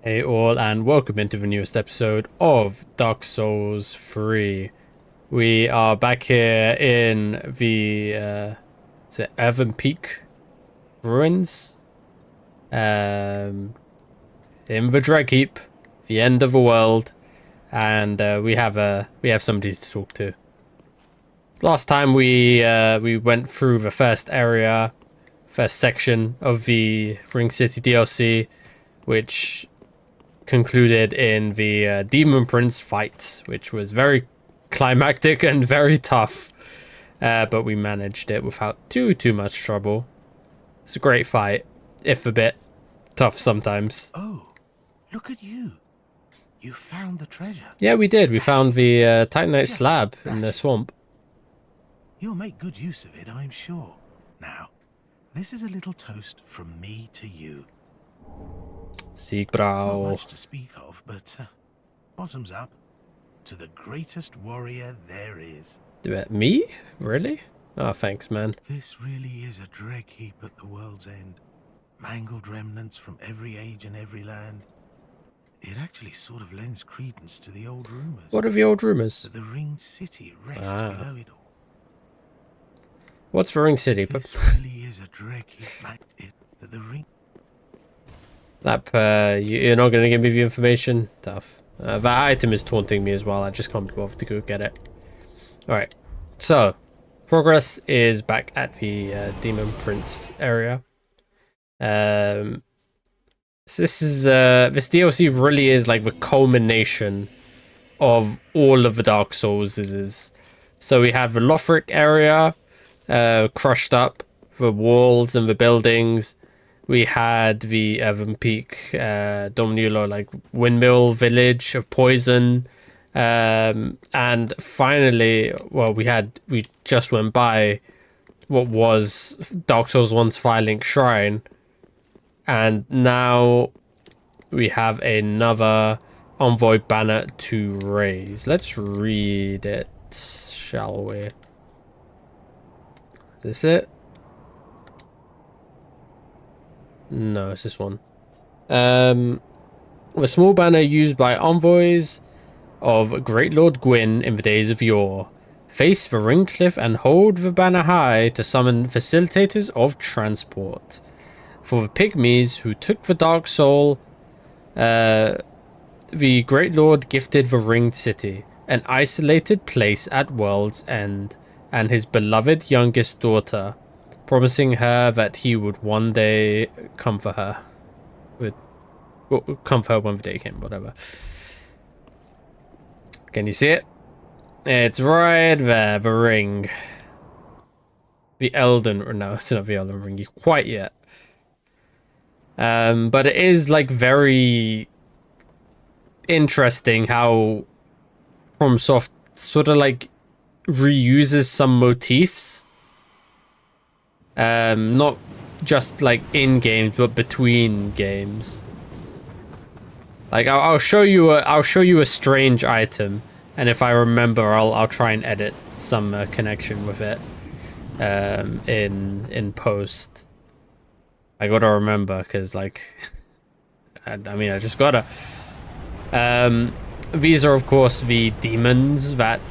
Hey all, and welcome into the newest episode of Dark Souls 3. We are back here in the is it Evan Peak ruins? In the Dreg Heap, the end of the world, and we have somebody to talk to. Last time we went through the first area, first section of the Ring City DLC, which concluded in the Demon Prince fight, which was very climactic and very tough. But we managed it without too much trouble. It's a great fight, if a bit tough sometimes. Oh, look at you. You found the treasure. Yeah, we did. We found the Titanite Just slab in the splendid. swamp. You'll make good use of it, I'm sure. Now, this is a little toast from me to you. Not Siegbräu. much to speak of, but bottoms up to the greatest warrior there is. Me? Really? Oh, thanks, man. This really is a dreg heap at the world's end. Mangled remnants from every age and every land. It actually sort of lends credence to the old rumors. What are the old rumors? That the ringed city rests below it all. What's the Ring City? This really is a dreg heap. The ring. You're not going to give me the information? Tough. That item is taunting me as well. I just can't be bothered to go get it. Alright. So, progress is back at the Demon Prince area. So this DLC really is like the culmination of all of the Dark Souls. So we have the Lothric area, crushed up, the walls and the buildings. We had the Evan Peak, Dominulo, like windmill village of poison. And finally, well, we just went by what was Dark Souls 1's Firelink Shrine. And now we have another envoy banner to raise. Let's read it, shall we? Is this it? No, it's this one. A small banner used by envoys of Great Lord Gwyn in the days of yore. Face the ring cliff and hold the banner high to summon facilitators of transport. For the pygmies who took the Dark Soul, the Great Lord gifted the Ringed City, an isolated place at World's End, and his beloved youngest daughter, promising her that he would one day come for her. Come for her when the day came, whatever. Can you see it? It's right there, the ring. The Elden... No, it's not the Elden Ring quite yet. But it is like very interesting how FromSoft sort of like reuses some motifs. Not just like in games, but between games. Like I'll show you a strange item, and if I remember, I'll try and edit some connection with it in post. I gotta remember, because like I mean I just gotta. These are of course the demons that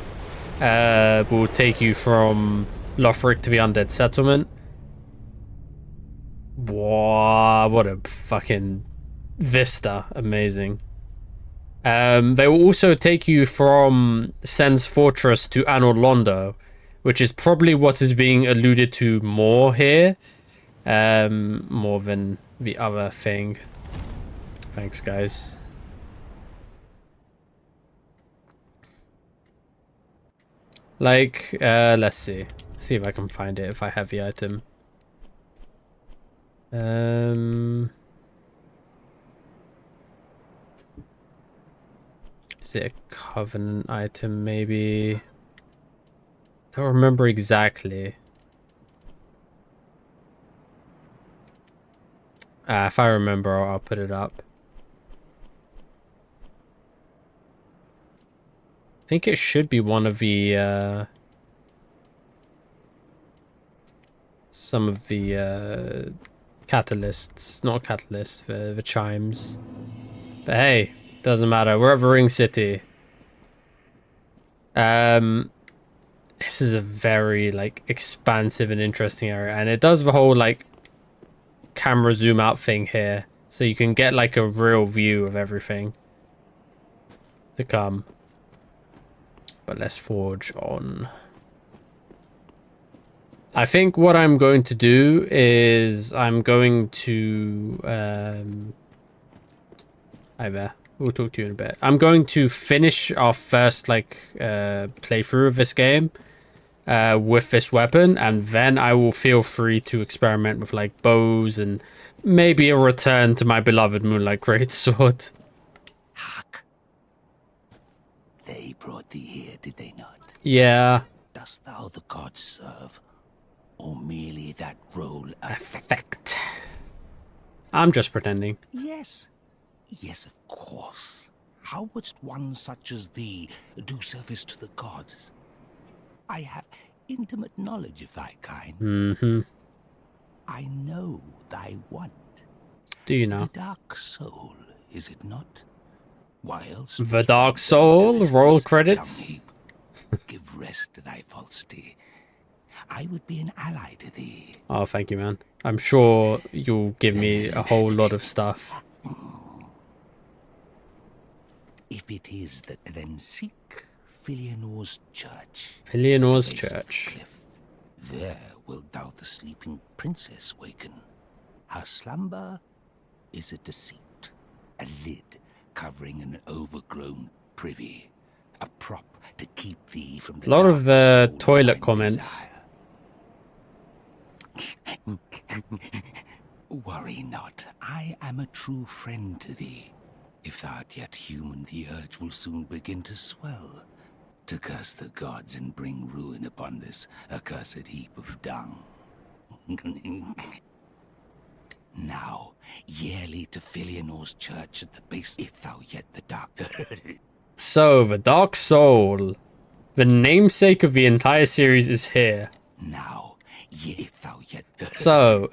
will take you from Lothric to the Undead Settlement. Wow, what a fucking vista. Amazing. They will also take you from Sen's Fortress to Anor Londo, which is probably what is being alluded to more here. More than the other thing. Thanks, guys. Like, let's see. See if I can find it, if I have the item. Is it a Covenant item, maybe? Don't remember exactly. If I remember, I'll put it up. I think it should be one of the, some of the, catalysts. Not catalysts, the chimes. But hey, doesn't matter. We're at the Ring City. This is a very like expansive and interesting area, and it does the whole like camera zoom out thing here, so you can get like a real view of everything to come. But let's forge on. I think what I'm going to do is I'm going to hi there. We'll talk to you in a bit. I'm going to finish our first like playthrough of this game with this weapon, and then I will feel free to experiment with like bows and maybe a return to my beloved Moonlight Greatsword. Hark. They brought thee here, did they not? Yeah. Dost thou the gods serve, or merely that role Effect. I'm just pretending. Yes. Yes, of course. How wouldst one such as thee do service to the gods? I have intimate knowledge of thy kind. Mm-hmm. I know thy want. Do you know? The dark soul, is it not? Why else? The Dark Soul, roll credits. Give rest to thy falsity. I would be an ally to thee. Oh, thank you, man. I'm sure you'll give me a whole lot of stuff. If it is that, then seek Filianor's church. Filianor's at the base of the church. cliff. There wilt thou the sleeping princess waken. Her slumber is a deceit, a lid covering an overgrown privy, a prop to keep thee from the A lot of dark soul toilet thine comments. desire. Worry not, I am a true friend to thee. If thou art yet human, the urge will soon begin to swell, to curse the gods and bring ruin upon this accursed heap of dung. Now, yearly to Filianor's church at the base, if thou yet the dark... So, the Dark Soul, the namesake of the entire series, is here. Now, if thou yet... So,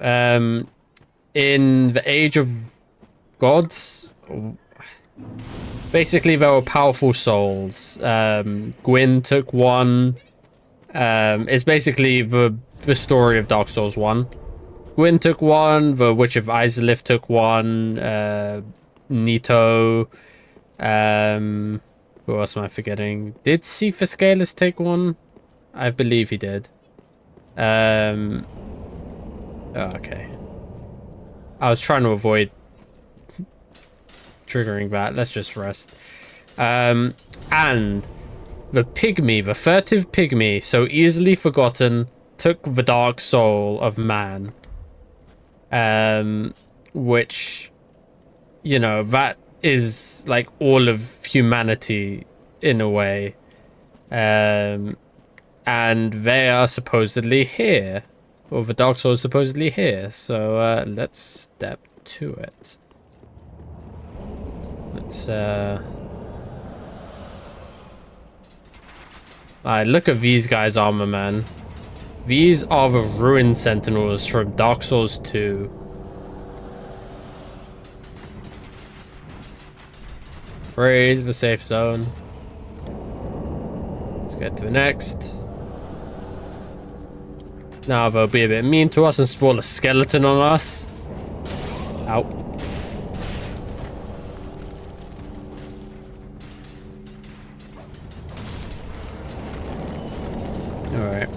in the Age of Gods, basically there were powerful souls. Gwyn took one. It's basically the story of Dark Souls 1. Gwyn took one, the Witch of Izalith took one, Nito, who else am I forgetting? Did Cephas Scalus take one? I believe he did. Oh, okay. I was trying to avoid triggering that. Let's just rest. And the pygmy, the furtive pygmy, so easily forgotten, took the dark soul of man. Which, you know, that is like all of humanity in a way. And they are supposedly here. Or the dark soul is supposedly here. So let's step to it. Let's Alright, look at these guys' armor, man. These are the Ruin Sentinels from Dark Souls 2. Praise the safe zone. Let's get to the next. Now they'll be a bit mean to us and spawn a skeleton on us. Ow. Alright.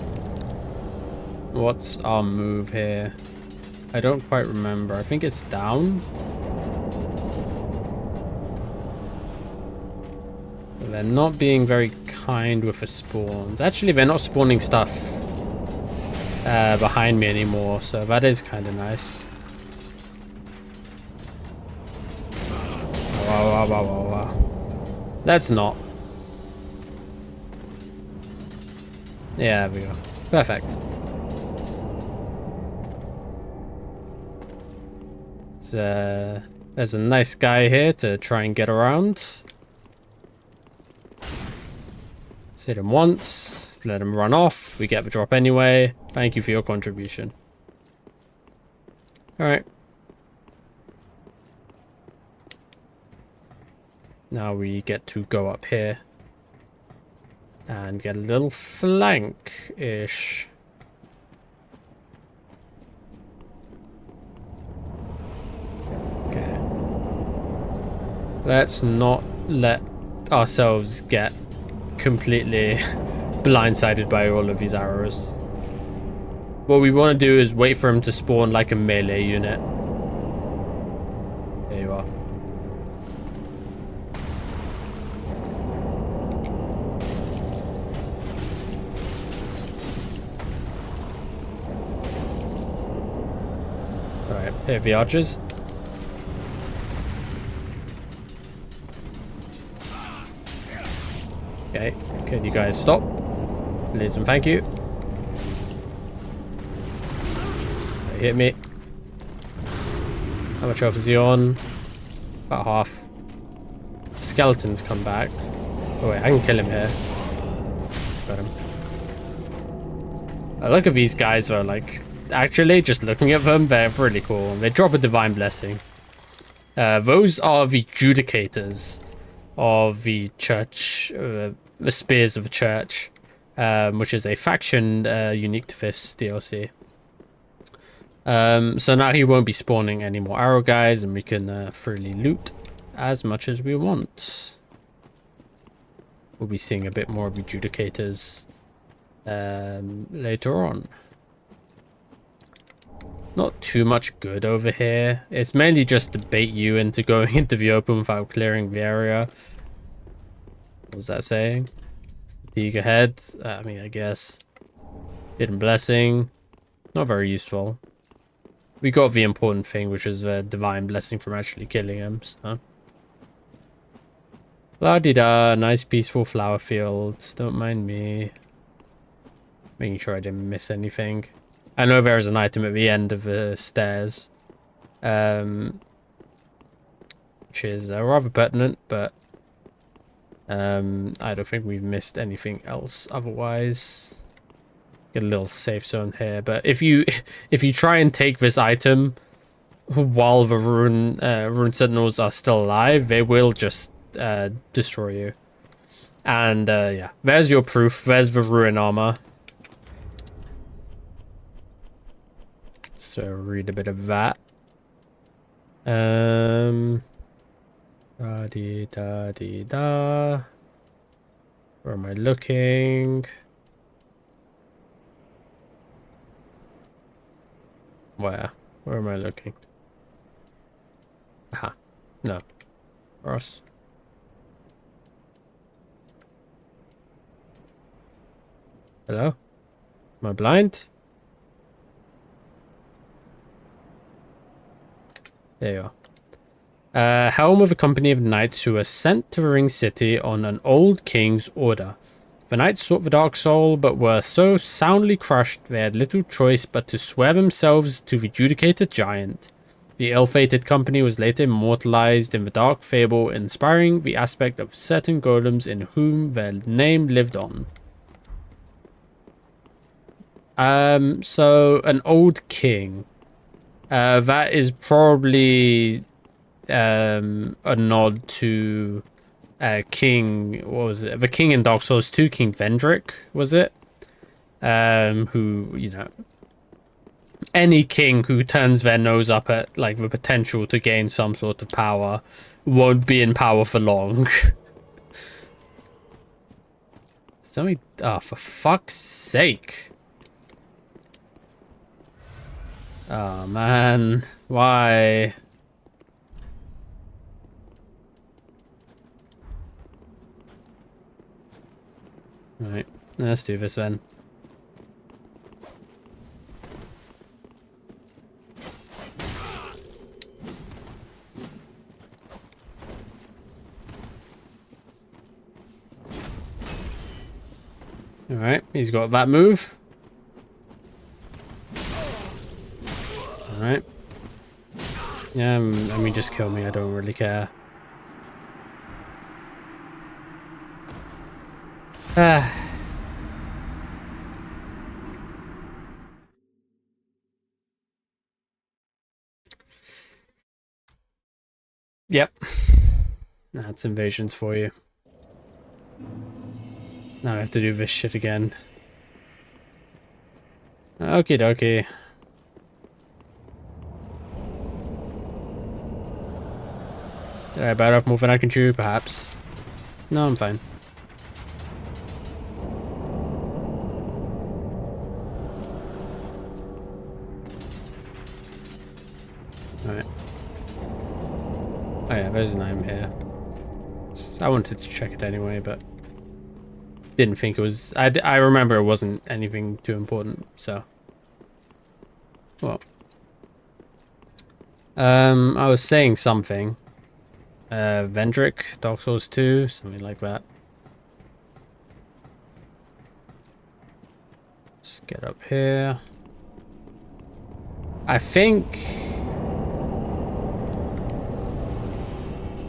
What's our move here? I don't quite remember. I think it's down. They're not being very kind with the spawns. Actually, they're not spawning stuff behind me anymore, so that is kind of nice. Wow. Let's not. Yeah, there we go. Perfect. There's a nice guy here to try and get around. Let's hit him once, let him run off. We get the drop anyway. Thank you for your contribution. Alright. Now we get to go up here and get a little flank-ish. Okay. Let's not let ourselves get completely blindsided by all of these arrows. What we want to do is wait for him to spawn like a melee unit. There you are. Alright, here are the archers. Okay, can you guys stop? Please and thank you. Hit me. How much health is he on? About half. Skeletons come back. Oh wait, I can kill him here. Got him. I look at these guys though, like, actually, just looking at them, they're really cool. They drop a divine blessing. Those are the judicators of the church, the spears of the church, which is a faction unique to this DLC. So now he won't be spawning any more arrow guys, and we can freely loot as much as we want. We'll be seeing a bit more of the judicators later on. Not too much good over here. It's mainly just to bait you into going into the open without clearing the area. What was that saying? Fatigue ahead. I mean, I guess. Hidden blessing. Not very useful. We got the important thing, which is the divine blessing from actually killing him, so. La-di-da, nice peaceful flower fields. Don't mind me. Making sure I didn't miss anything. I know there is an item at the end of the stairs. Which is rather pertinent, but I don't think we've missed anything else otherwise. Get a little safe zone here, but if you try and take this item while the rune sentinels are still alive, they will just destroy you. And yeah, there's your proof. There's the rune armor. So read a bit of that. Da-dee-da-dee-da. Where am I looking? Where am I looking? Aha. No. Ross. Hello? Am I blind? There you are. Helm of a company of knights who were sent to the Ring City on an old king's order. The knights sought the Dark Soul, but were so soundly crushed they had little choice but to swear themselves to the Judicator Giant. The ill-fated company was later immortalized in the dark fable, inspiring the aspect of certain golems in whom their name lived on. So an old king. That is probably a nod to King, what was it? The king in Dark Souls 2, King Vendrick, was it? Who, you know, any king who turns their nose up at like the potential to gain some sort of power won't be in power for long. Somebody, oh, for fuck's sake. Oh man, why? Right, let's do this then. Alright, he's got that move. Alright. Yeah, I mean, just kill me, I don't really care. Yep. That's invasions for you. Now I have to do this shit again. Okie dokie. Did I bite off more than I can chew, perhaps? No, I'm fine. Alright. Oh yeah, there's an item here. I wanted to check it anyway, but didn't think it was... I remember it wasn't anything too important, so... Well. I was saying something. Vendrick, Dark Souls 2, something like that. Let's get up here. I think...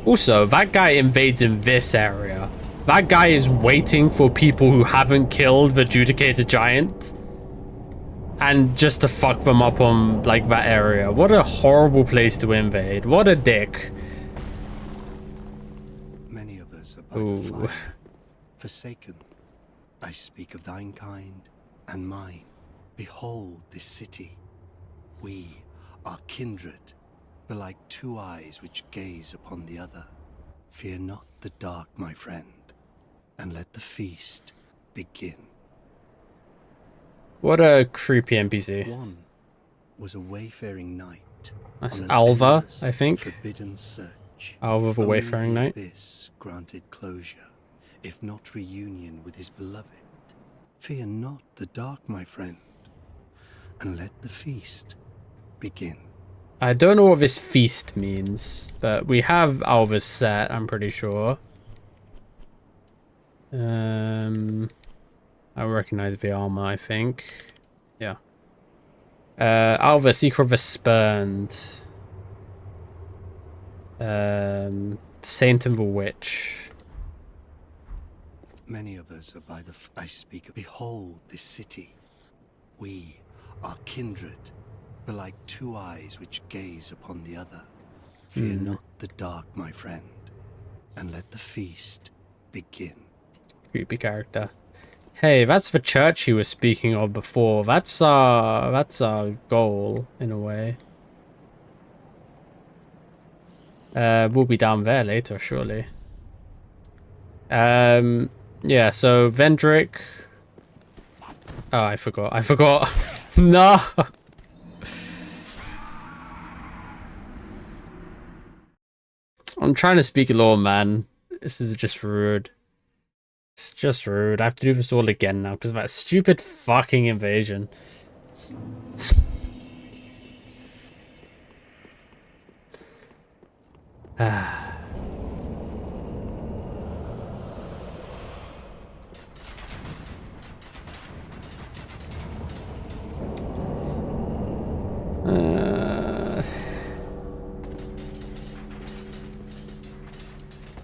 Also, that guy invades in this area. That guy is waiting for people who haven't killed the Judicated Giant. And just to fuck them up on, like, that area. What a horrible place to invade. What a dick. Many of us are by the fire, forsaken. I speak of thine kind and mine. Behold this city. We are kindred, but like two eyes which gaze upon the other. Fear not the dark, my friend, and let the feast begin. What a creepy NPC. One was a wayfaring knight. That's on an Alva, endless, I think. Forbidden search. Alva the Only Wayfaring the Knight. abyss granted closure, if not reunion with his beloved. Fear not the dark, my friend, and let the feast begin. I don't know what this feast means, but we have Alva's set, I'm pretty sure. I recognize the armor, I think. Yeah. Alva, Secret of the Spurned. Saint and the Witch. Many of us are by the I speak of. Behold this city. We are kindred, but like two eyes which gaze upon the other. Fear not the dark, my friend, and let the feast begin. Creepy character. Hey, that's the church he was speaking of before. That's our goal in a way. We'll be down there later, surely. Yeah, so Vendrick. Oh, I forgot. No. I'm trying to speak law, man. This is just rude. It's just rude. I have to do this all again now because of that stupid fucking invasion.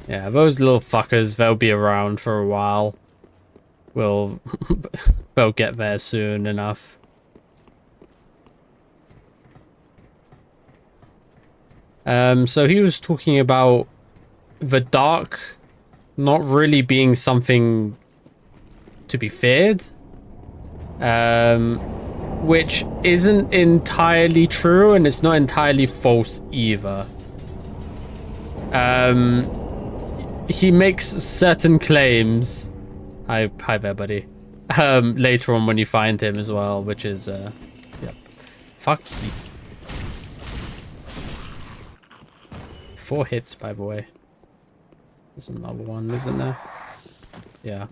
Yeah, those little fuckers, they'll be around for a while. They'll get there soon enough. So he was talking about the dark not really being something to be feared. Which isn't entirely true, and it's not entirely false either. He makes certain claims. Hi there, buddy. Later on when you find him as well, which is yeah. Fuck you. 4 hits, by the way. There's another one, isn't there? Yeah.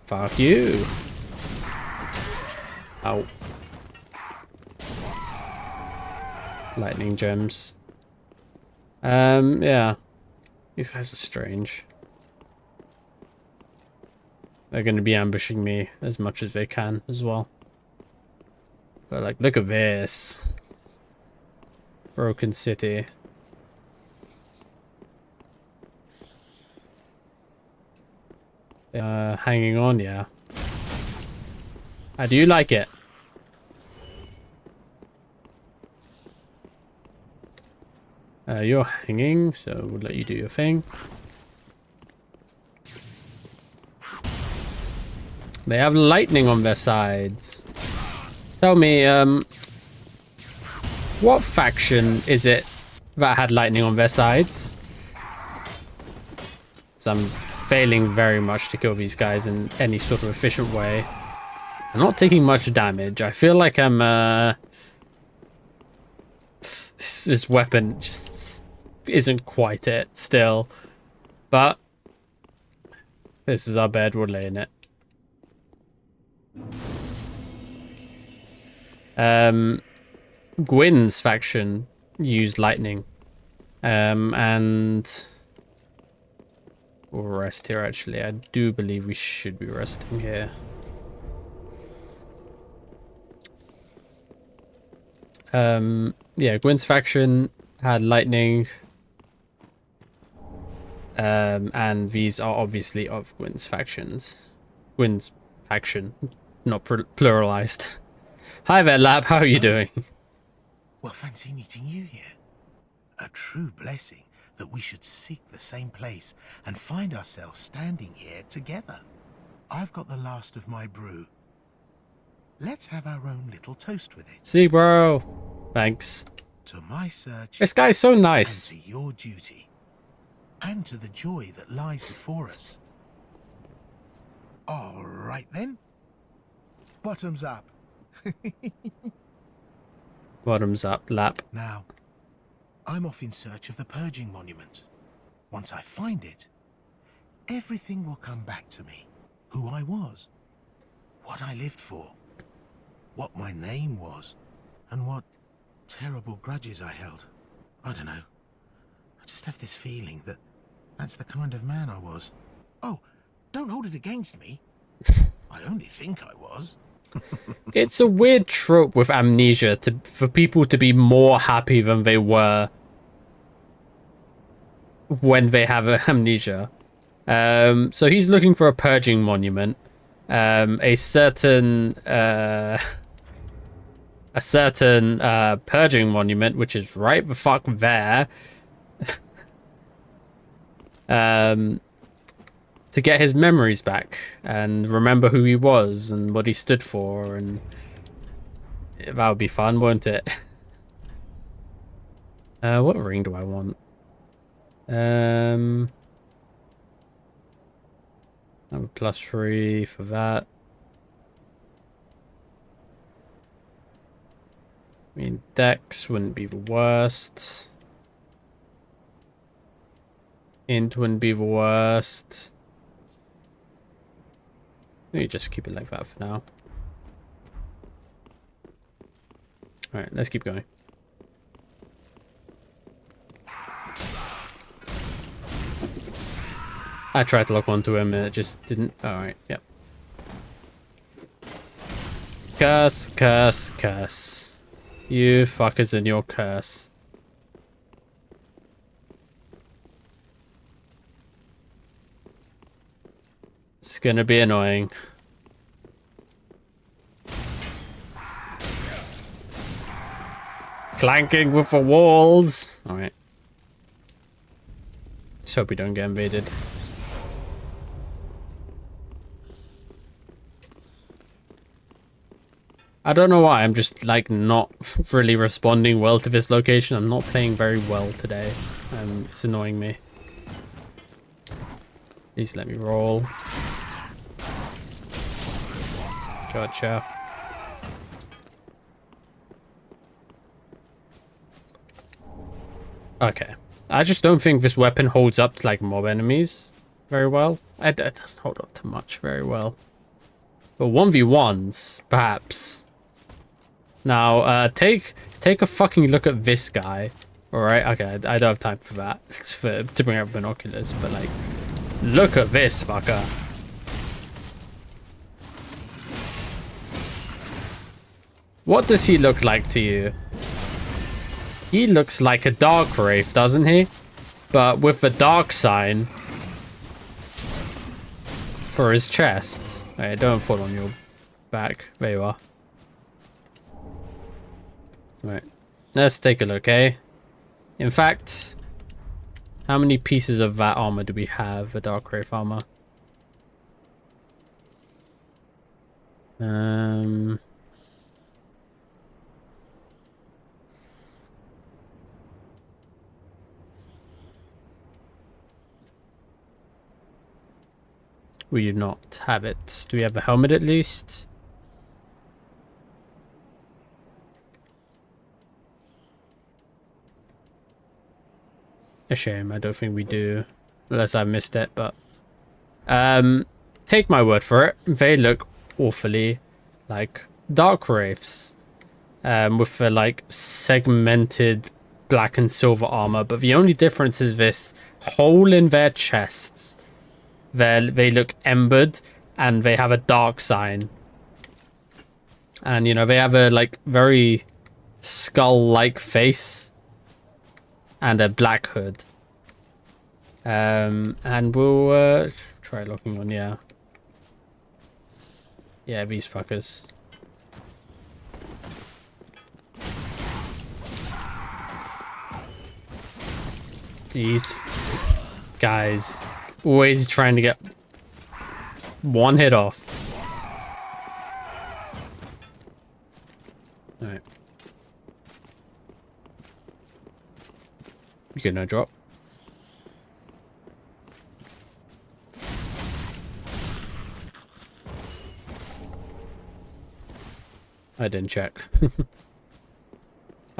Fuck you. Ow. Lightning gems. Yeah. These guys are strange. They're going to be ambushing me as much as they can as well. But like, look at this. Broken city. Hanging on, yeah. How do you like it? You're hanging, so we'll let you do your thing. They have lightning on their sides. Tell me, what faction is it that had lightning on their sides? 'Cause I'm failing very much to kill these guys in any sort of efficient way. I'm not taking much damage. I feel like I'm, this weapon just isn't quite it still. But this is our bed, we're laying it. Gwyn's faction used lightning. And we'll rest here actually. I do believe we should be resting here. Yeah, Gwyn's faction had lightning. And these are obviously of Gwyn's factions. Gwyn's faction, not pluralized. Hi there, Lab. How are you doing? Well, fancy meeting you here. A true blessing that we should seek the same place and find ourselves standing here together. I've got the last of my brew. Let's have our own little toast with it. See, bro. Thanks. To my search. This guy's so nice. And to your duty. And to the joy that lies before us. All right then. Bottoms up. Bottoms up, Lap. Now, I'm off in search of the purging monument. Once I find it, everything will come back to me. Who I was, what I lived for, what my name was, and what terrible grudges I held. I don't know. I just have this feeling that that's the kind of man I was. Oh, don't hold it against me. I only think I was. It's a weird trope with amnesia for people to be more happy than they were when they have amnesia. So he's looking for a purging monument. A certain purging monument, which is right the fuck there. To get his memories back and remember who he was and what he stood for, and that would be fun, won't it? What ring do I want? I have a +3 for that. I mean, Dex wouldn't be the worst. Int wouldn't be the worst. Maybe just keep it like that for now. Alright, let's keep going. I tried to lock onto him and it just didn't. Alright, yep. Curse, curse, curse. You fuckers and your curse. It's gonna be annoying. Clanking with the walls. Alright. Just hope we don't get invaded. I don't know why, I'm just like not really responding well to this location. I'm not playing very well today. It's annoying me. Please let me roll. Gotcha. Okay. I just don't think this weapon holds up to like mob enemies very well. It doesn't hold up to much very well. But 1v1s, perhaps. Now, take a fucking look at this guy. Alright, okay, I don't have time for that. To bring out binoculars, but like, look at this fucker. What does he look like to you? He looks like a dark wraith, doesn't he? But with the dark sign for his chest. Alright, don't fall on your back. There you are. Alright. Let's take a look, eh? In fact, how many pieces of that armor do we have? A Dark Wraith armor. We do not have it. Do we have a helmet at least? A shame, I don't think we do. Unless I missed it, but... take my word for it. They look awfully like Dark Wraiths. With the, like, segmented black and silver armor. But the only difference is this hole in their chests. They look embered, and they have a dark sign. And, you know, they have a, like, very skull-like face. And a black hood. And we'll try locking on, yeah. Yeah, these fuckers. These guys always trying to get one hit off. Alright. You get no drop. I didn't check.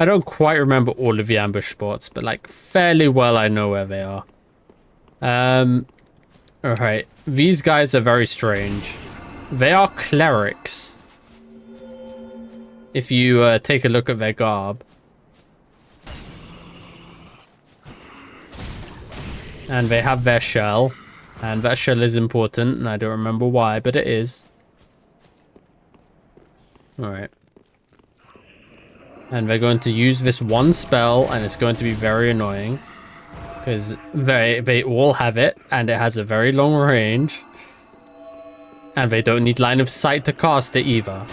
I don't quite remember all of the ambush spots, but like fairly well I know where they are. Alright. These guys are very strange. They are clerics. If you take a look at their garb. And they have their shell. And that shell is important, and I don't remember why, but it is. Alright. And they're going to use this one spell, and it's going to be very annoying. Because they all have it, and it has a very long range. And they don't need line of sight to cast it either.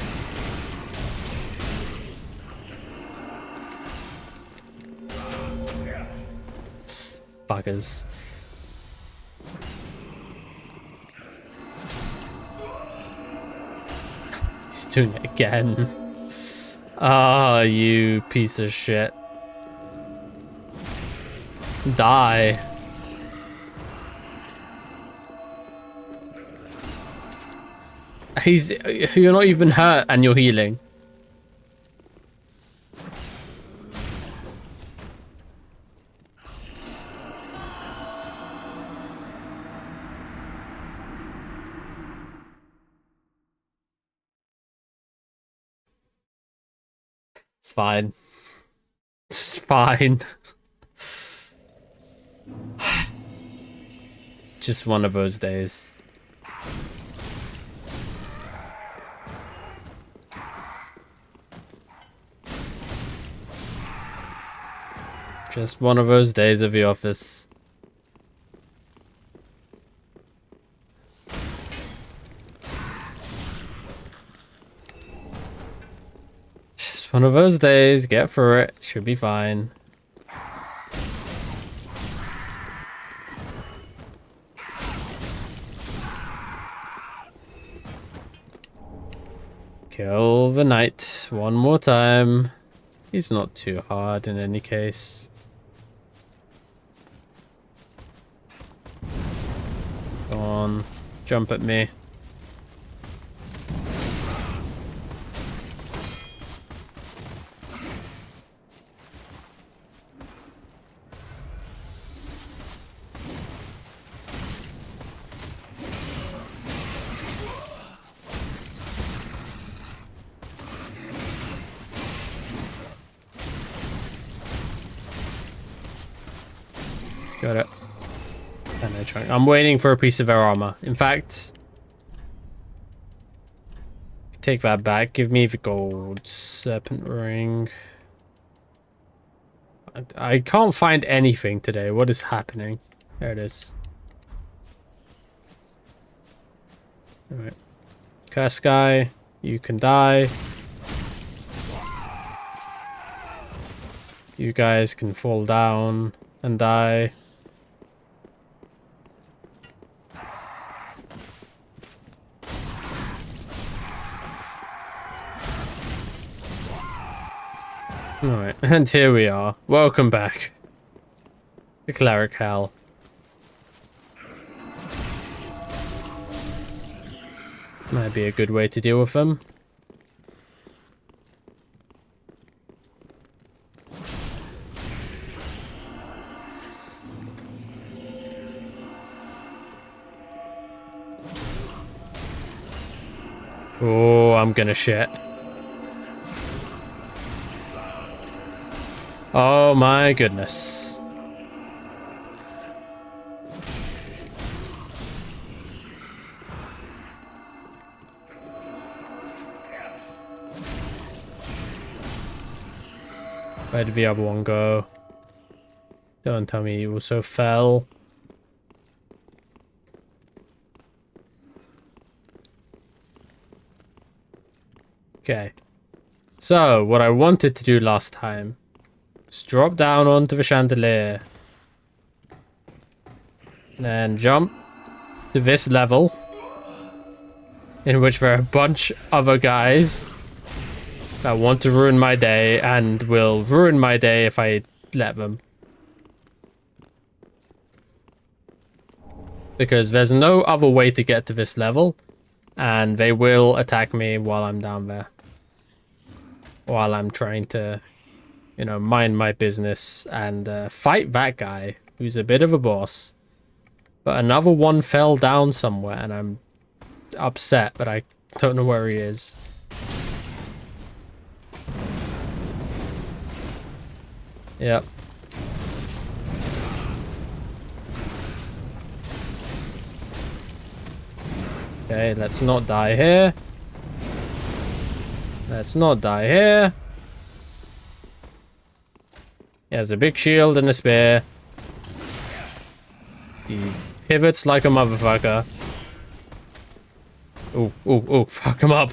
Fuckers. He's doing it again. Ah, oh, you piece of shit. Die. You're not even hurt and you're healing. It's fine. It's fine. Just one of those days. Just one of those days of the office. Just one of those days. Get through it. Should be fine. Kill the knight one more time. He's not too hard in any case. Go on, jump at me. Got it. I'm waiting for a piece of their armor. In fact, take that back. Give me the gold serpent ring. I can't find anything today. What is happening? There it is. Alright. Curse guy, you can die. You guys can fall down and die. Alright, and here we are. Welcome back. The Cleric Hell. Might be a good way to deal with them. Oh, I'm gonna shit. Oh my goodness. Where did the other one go? Don't tell me he also fell. Okay. So, what I wanted to do last time is drop down onto the chandelier. And jump to this level. In which there are a bunch of other guys that want to ruin my day and will ruin my day if I let them. Because there's no other way to get to this level. And they will attack me while I'm down there. While I'm trying to, you know, mind my business and fight that guy who's a bit of a boss. But another one fell down somewhere and I'm upset, but I don't know where he is. Yep. Okay, let's not die here. Let's not die here. He has a big shield and a spear. He pivots like a motherfucker. Oh, oh, oh, fuck him up.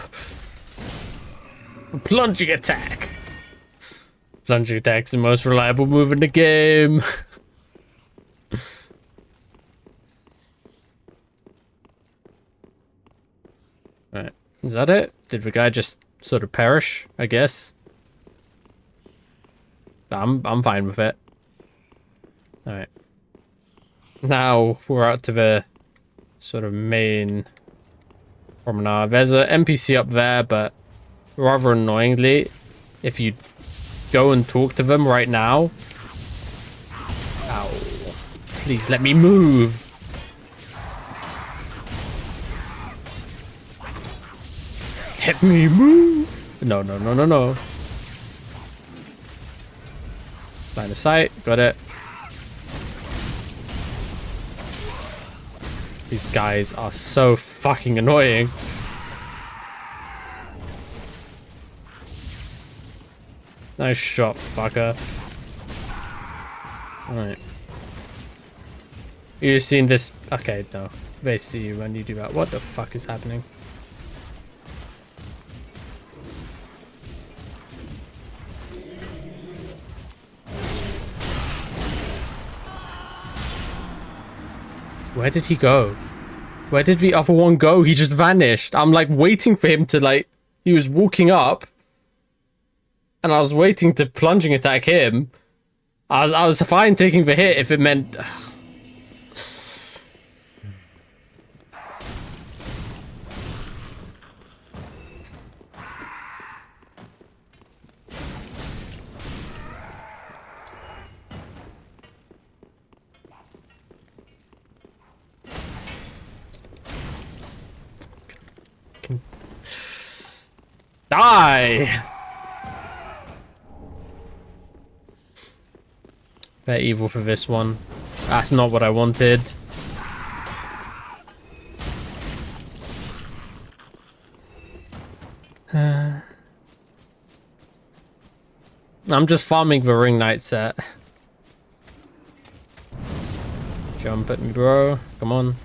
Plunging attack. Plunging attack's the most reliable move in the game. Alright, is that it? Did the guy just sort of perish, I guess? I'm fine with it. Alright. Now we're out to the sort of main promenade. There's an NPC up there, but rather annoyingly, if you go and talk to them right now... Ow. Please let me move. Let me move. No, no, no, no, no. Line of sight. Got it. These guys are so fucking annoying. Nice shot, fucker. Alright. You've seen this. Okay, no. They see you when you do that. What the fuck is happening? Where did he go? Where did the other one go? He just vanished. I'm like waiting for him to like... He was walking up. And I was waiting to plunging attack him. I was fine taking the hit if it meant... Die! They're evil for this one. That's not what I wanted. I'm just farming the ring knight set. Jump at me, bro. Come on.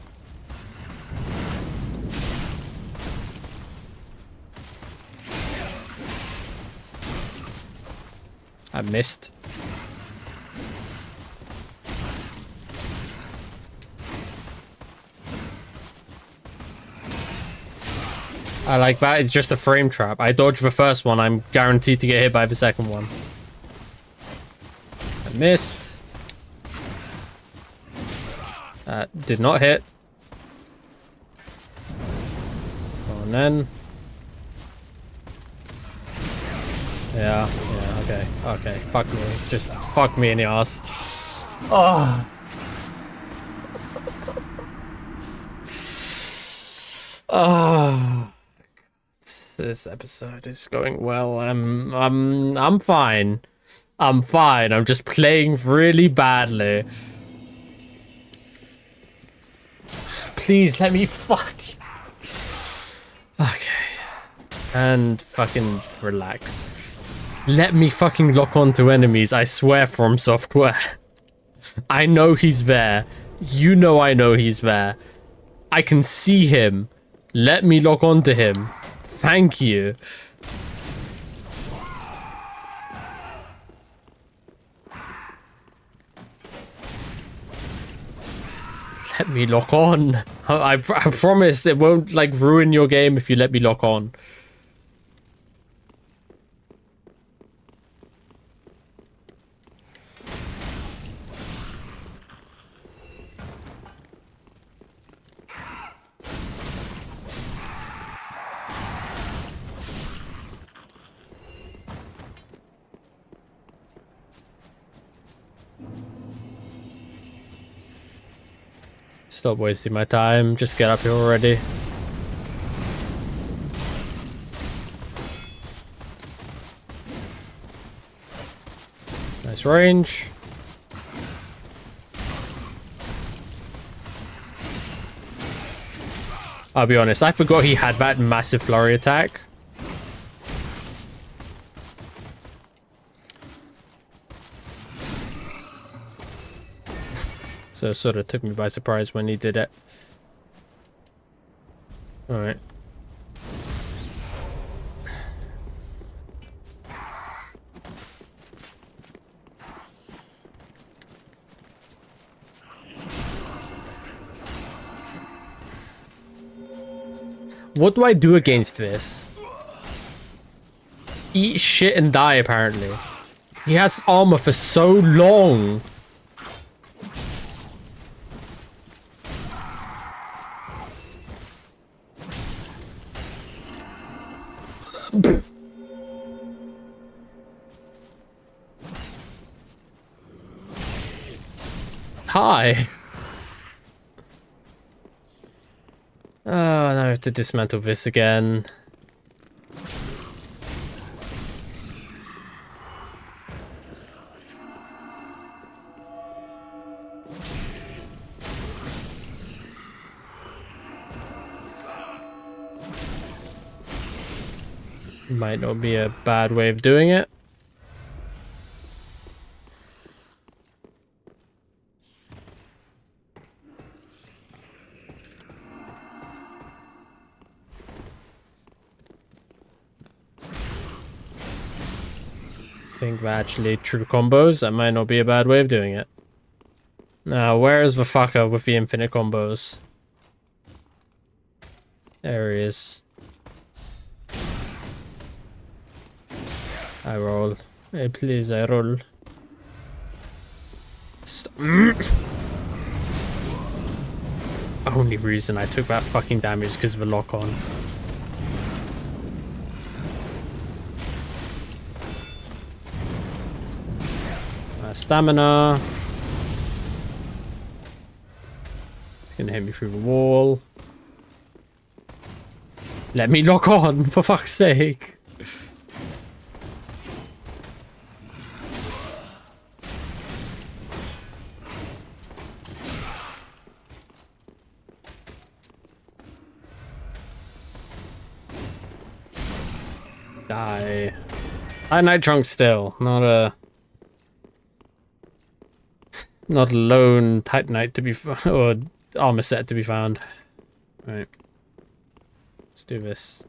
I missed. I like that. It's just a frame trap. I dodged the first one. I'm guaranteed to get hit by the second one. I missed. Did not hit. Go on then. Yeah, okay. Okay, fuck me. Just fuck me in the ass. Oh. Oh. This episode is going well. I'm fine. I'm fine. I'm just playing really badly. Please let me fuck. Okay. And fucking relax. Let me fucking lock onto enemies. I swear, From Software. I know he's there. You know I know he's there. I can see him. Let me lock onto him. Thank you. Let me lock on. I promise it won't like ruin your game if you let me lock on. Stop wasting my time. Just get up here already. Nice range. I'll be honest, I forgot he had that massive flurry attack. So it sort of took me by surprise when he did it. Alright. What do I do against this? Eat shit and die, apparently. He has armor for so long. Hi. Oh, now I have to dismantle this again. Might not be a bad way of doing it. I think they're actually true combos. That might not be a bad way of doing it. Now, where is the fucker with the infinite combos? There he is. I roll. Hey, please, I roll. Only reason I took that fucking damage because of the lock on. Stamina. It's gonna hit me through the wall. Let me lock on, for fuck's sake. Die. Night Trunk still, not a lone Titanite to be or armor set to be found. Right. Let's do this.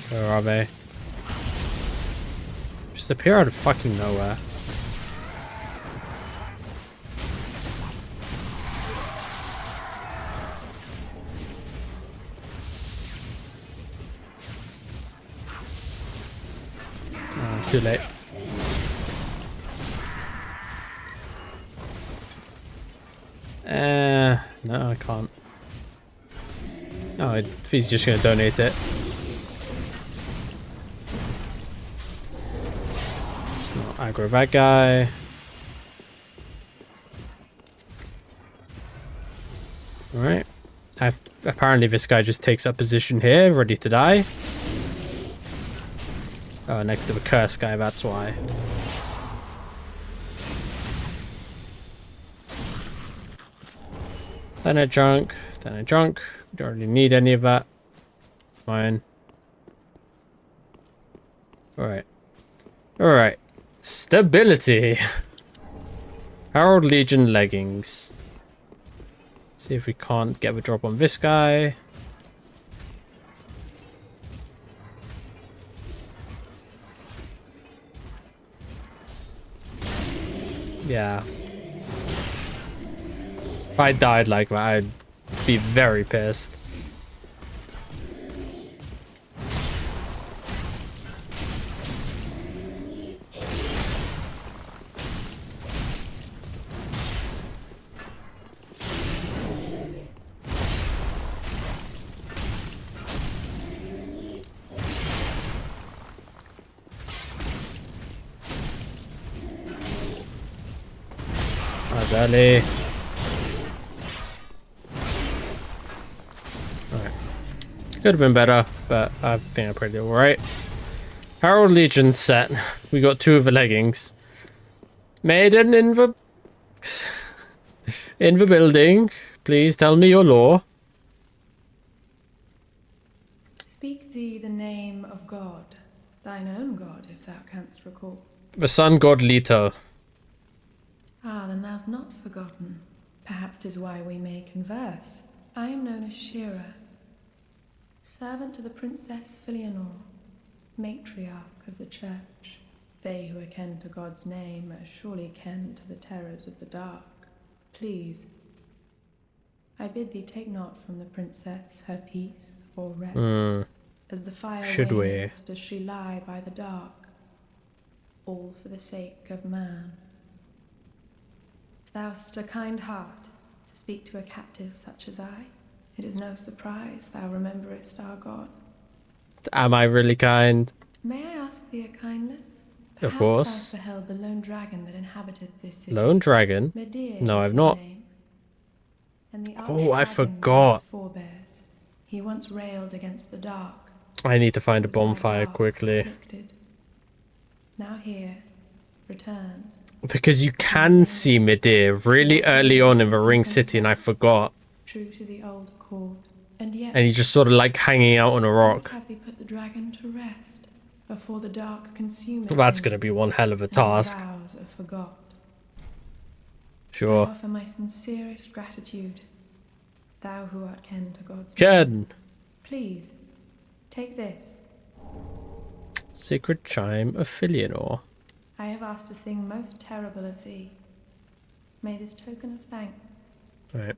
Where are they? Just appear out of fucking nowhere. Too late. No, I can't. Oh, he's just gonna donate it. Just not aggro that guy. Alright. Apparently this guy just takes up position here, ready to die. Oh, next to the curse guy, that's why. Then a junk. Then a junk. Don't really need any of that. Fine. Alright. Alright. Stability. Herald Legion leggings. See if we can't get the drop on this guy. Yeah. If I died like that, I'd be very pissed. That's early. Alright. Could have been better, but I think I'm pretty alright. Herald Legion set. We got 2 of the leggings. Maiden in the building. Please tell me your lore. Speak thee the name of God, thine own God, if thou canst recall. The sun god Leto. Ah, then thou'st not forgotten. Perhaps 'tis why we may converse. I am known as Shira, servant to the Princess Filianor, matriarch of the church. They who are ken to God's name are surely ken to the terrors of the dark. Please, I bid thee take not from the princess her peace or rest. As the fire Should we? does she lie by the dark, all for the sake of man. If thou'st a kind heart to speak to a captive such as I, it is no surprise thou rememberest our God. Am I really kind? May I ask thee a kindness? Of Perhaps course. thou beheld the lone dragon that inhabited this city. Lone dragon? Medea No, is I've his not. name. And the Oh, I archdragon forgot. of his forebears. He once railed against the dark. I need to find a Was my bonfire dark quickly. afflicted. Now here, returned. Because you can see Medea really early on in the Ring City and I forgot. True to the old accord. And yet, And he's just sort of like hanging out on a rock. have thee put the dragon to rest before the dark consume it. That's going to be one hell of a and his task. vows are forgot. I Sure. offer my sincerest gratitude, thou who art ken to God's name. Ken! Please, take this. Sacred Chime of Filianor. I have asked a thing most terrible of thee. May this token of thanks, Right.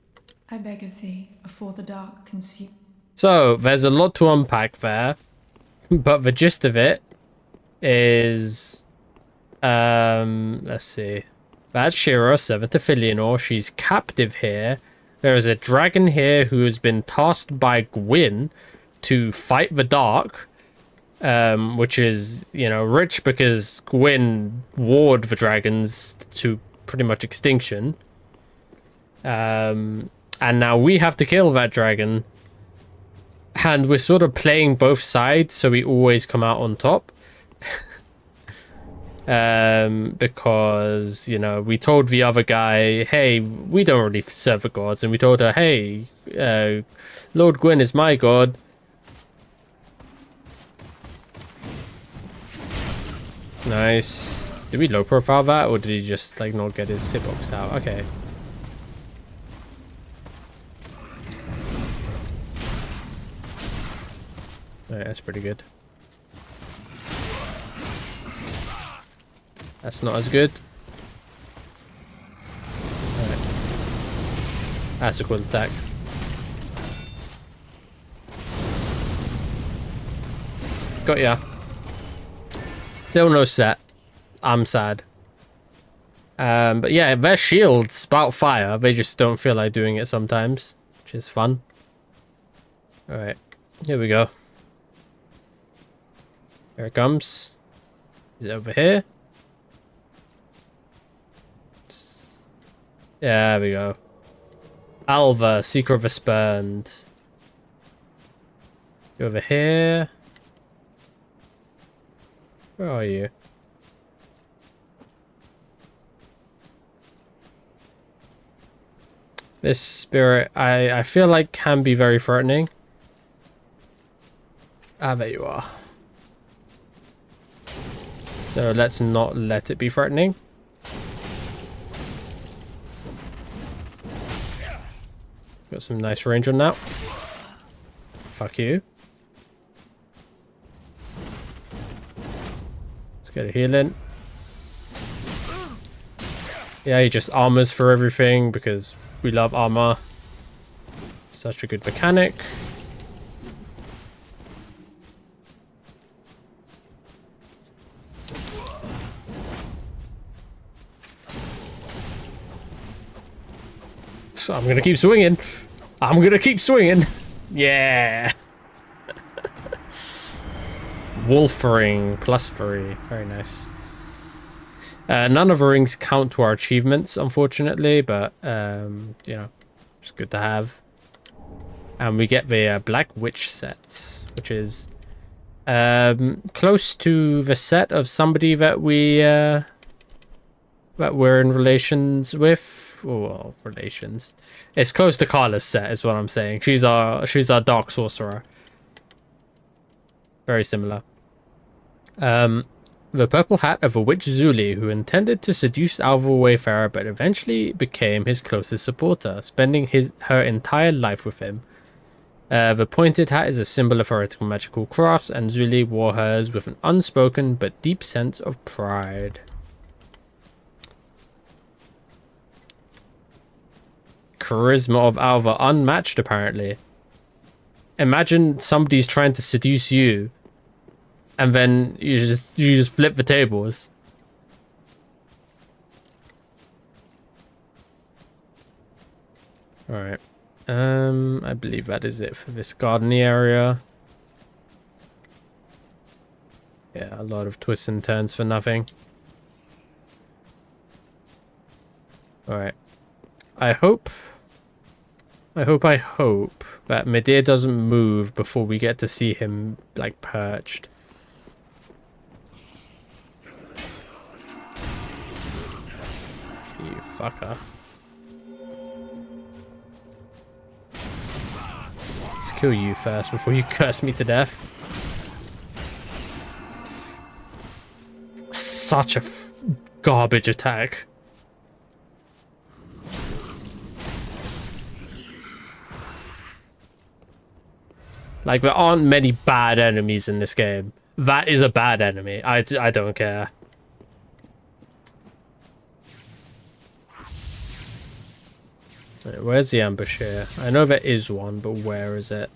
I beg of thee, afore the dark consume. So, there's a lot to unpack there. But the gist of it is... let's see. That's Shira, servant to Filianor. She's captive here. There is a dragon here who has been tasked by Gwyn to fight the dark. Which is, you know, rich because Gwyn warred the dragons to pretty much extinction. And now we have to kill that dragon. And we're sort of playing both sides, so we always come out on top. Because, you know, we told the other guy, hey, we don't really serve the gods. And we told her, hey, Lord Gwyn is my god. Nice. Did we low profile that, or did he just like not get his hitbox out? Okay. Alright, that's pretty good. That's not as good. Alright. That's a cool attack. Got ya. Still no set. I'm sad. But yeah, their shields spout fire. They just don't feel like doing it sometimes, which is fun. Alright, here we go. Here it comes. Is it over here? Yeah, there we go. Alva, Seeker of the Spurned. You over here? Where are you? This spirit, I feel like can be very threatening. Ah, there you are. So let's not let it be threatening. Got some nice range on that. Fuck you. Let's get a heal in. Yeah, he just armors for everything because we love armor. Such a good mechanic. So I'm gonna keep swinging. I'm gonna keep swinging. Yeah. Wolf ring +3. Very nice. None of the rings count to our achievements, unfortunately, but you know, it's good to have. And we get the Black Witch set, which is close to the set of somebody that we're in relations with. Oh, well, relations. It's close to Carla's set, is what I'm saying. She's our Dark Sorcerer. Very similar. The purple hat of a witch Zuli who intended to seduce Alva Wayfarer but eventually became his closest supporter, spending her entire life with him. The pointed hat is a symbol of heretical magical crafts, and Zuli wore hers with an unspoken but deep sense of pride. Charisma of Alva unmatched, apparently. Imagine somebody's trying to seduce you, and then you just flip the tables. All right. I believe that is it for this gardeny area. Yeah, a lot of twists and turns for nothing. All right. I hope that Medea doesn't move before we get to see him, like, perched. You fucker. Let's kill you first before you curse me to death. Such a garbage attack. Like, there aren't many bad enemies in this game. That is a bad enemy. I don't care. Right, where's the ambush here? I know there is one, but where is it?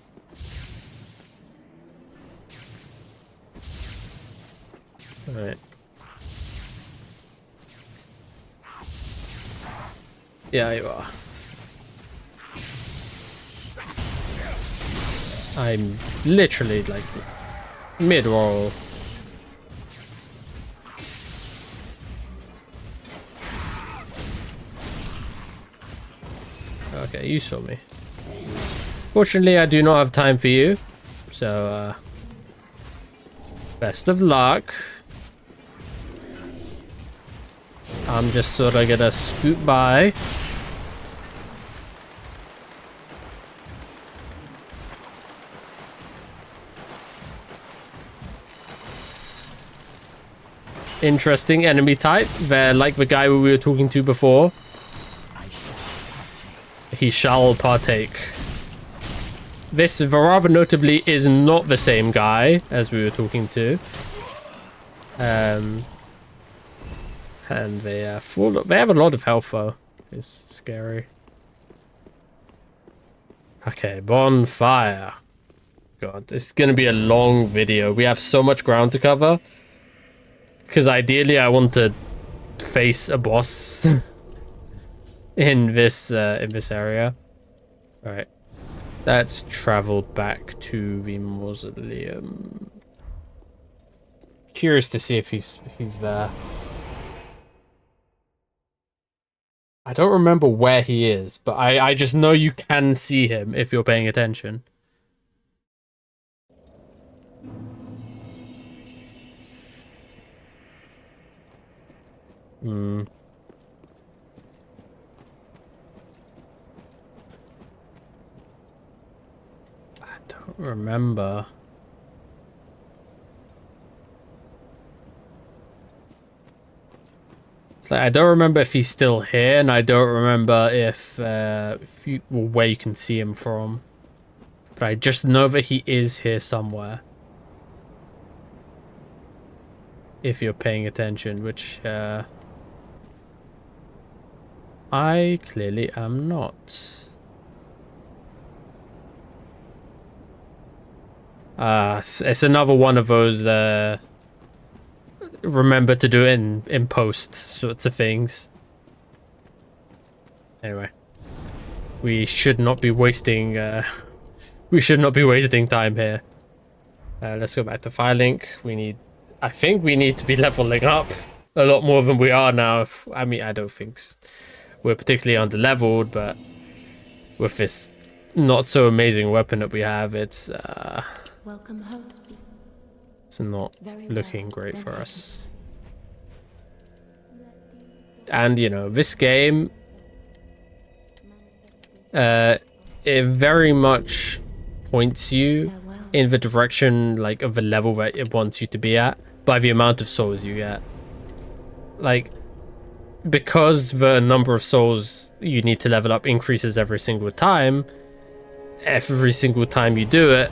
Alright. Yeah, you are. I'm literally, like, mid-roll. Okay, you saw me. Fortunately, I do not have time for you. So, best of luck. I'm just sort of gonna scoot by. Interesting enemy type. They're like the guy we were talking to before. He shall partake. This, rather notably, is not the same guy as we were talking to. And they have a lot of health though. It's scary. Okay, bonfire. God, this is gonna be a long video. We have so much ground to cover. Because ideally I want to face a boss in this area. All right, let's travel back to the mausoleum. Curious to see if he's there. I don't remember where he is, but I just know you can see him if you're paying attention. Hmm. I don't remember. It's like, I don't remember if he's still here, and I don't remember if where you can see him from. But I just know that he is here somewhere. If you're paying attention, which I clearly am not. It's another one of those remember to do it in post sorts of things. Anyway, we should not be wasting time here. Let's go back to Firelink. I think we need to be leveling up a lot more than we are now. I mean, I don't think we're particularly under-leveled, but with this not so amazing weapon that we have, it's Welcome host. it's not looking great for us. And you know, this game, it very much points you in the direction like of the level that it wants you to be at by the amount of souls you get. Like, because the number of souls you need to level up increases every single time you do it,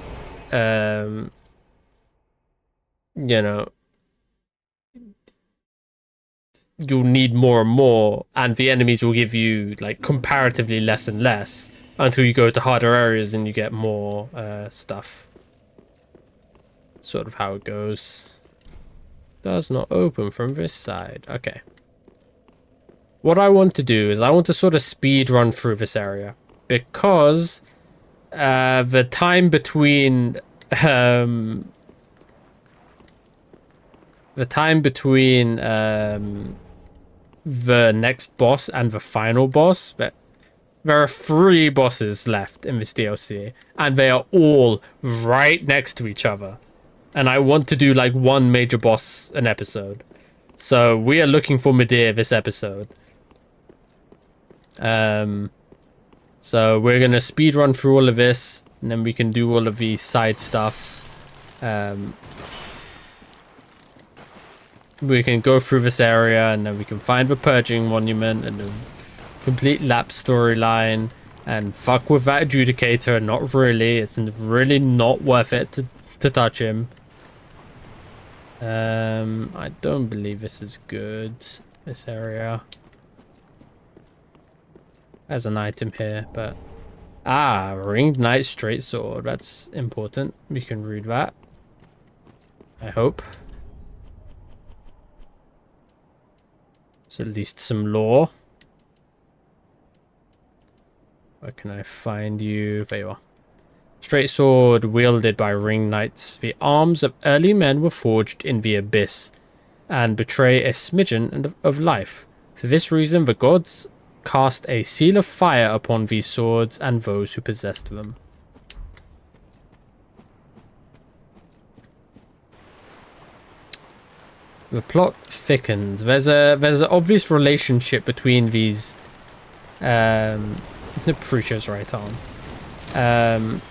you know, you'll need more and more, and the enemies will give you like comparatively less and less until you go to harder areas and you get more stuff. Sort of how it goes. Does not open from this side. Okay. What I want to do is I want to sort of speed run through this area, because the time between the next boss and the final boss, there are 3 bosses left in this DLC, and they are all right next to each other. And I want to do like one major boss an episode. So we are looking for Medea this episode. So we're gonna speed run through all of this, and then we can do all of the side stuff. We can go through this area, and then we can find the Purging Monument and the complete lap storyline, and fuck with that Adjudicator. Not really. It's really not worth it to touch him. I don't believe this is good. This area. There's an item here, but Ringed Knight Straight Sword. That's important. We can read that, I hope. It's at least some lore. Where can I find you? There you are. Straight sword wielded by ring knights. The arms of early men were forged in the abyss and betray a smidgen of life. For this reason, the gods cast a seal of fire upon these swords and those who possessed them. The plot thickens. There's an obvious relationship between these. The preacher's right arm.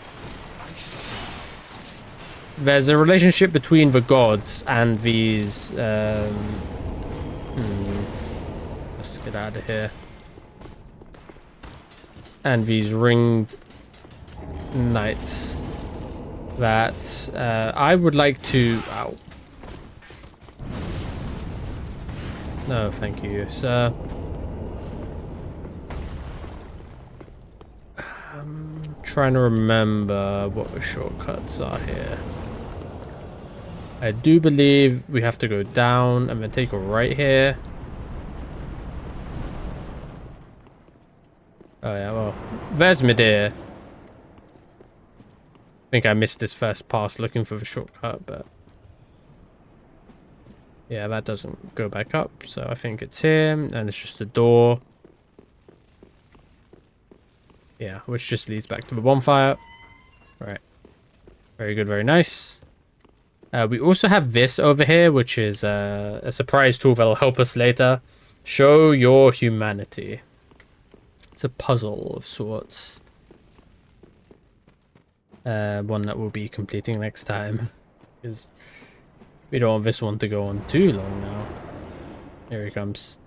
There's a relationship between the gods and these. Let's get out of here. And these ringed knights that I would like to. Ow. No, thank you, sir. I'm trying to remember what the shortcuts are here. I do believe we have to go down and then take a right here. Oh yeah, well, there's Medea. I think I missed this first pass looking for the shortcut, but yeah, that doesn't go back up, so I think it's here, and it's just a door. Yeah, which just leads back to the bonfire. Right. Very good, very nice. We also have this over here, which is a surprise tool that'll help us later. Show your humanity. It's a puzzle of sorts. One that we'll be completing next time. Because we don't want this one to go on too long now. Here he comes.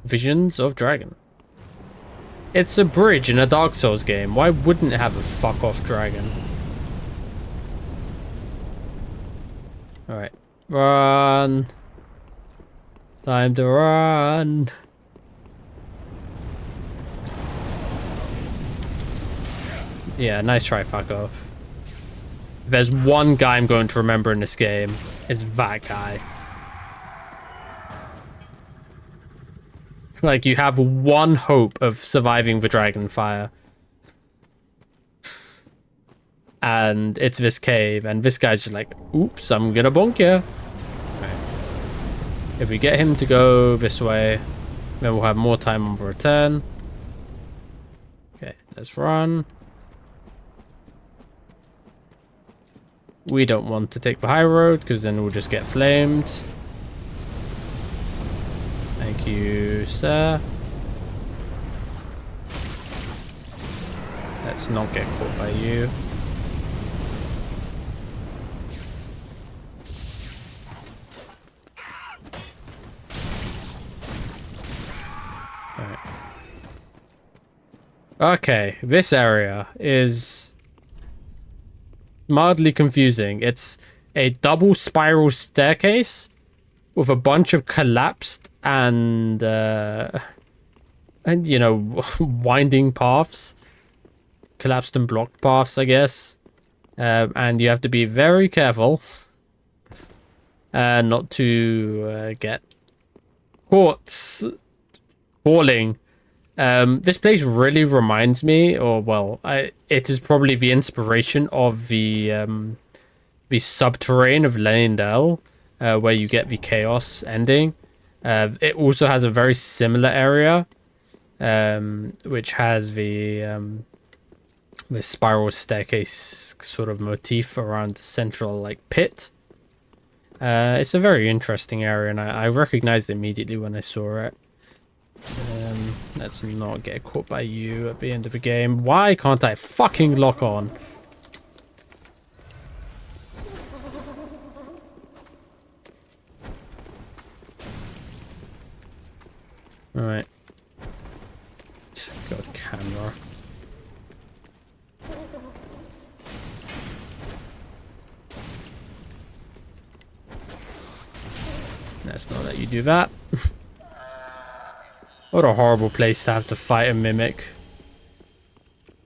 Visions of Dragon. It's a bridge in a Dark Souls game. Why wouldn't it have a fuck off dragon? Alright. Run. Time to run. Yeah, nice try, fucko. If there's one guy I'm going to remember in this game, it's that guy. Like, you have one hope of surviving the dragon fire. And it's this cave, and this guy's just like, oops, I'm gonna bonk you. Right. If we get him to go this way, then we'll have more time on the return. Okay, let's run. We don't want to take the high road, because then we'll just get flamed. Thank you, sir. Let's not get caught by you. Alright. Okay, this area is mildly confusing. It's a double spiral staircase with a bunch of collapsed and you know, winding paths, collapsed and blocked paths, I guess, and you have to be very careful not to get caught falling. This place really reminds me, or well, it is probably the inspiration of the subterranean of Leyndell, where you get the chaos ending. It also has a very similar area, which has the spiral staircase sort of motif around the central like pit. It's a very interesting area, and I recognized it immediately when I saw it. Let's not get caught by you at the end of the game. Why can't I fucking lock on? Alright. God, camera. Let's not let you do that. What a horrible place to have to fight a mimic.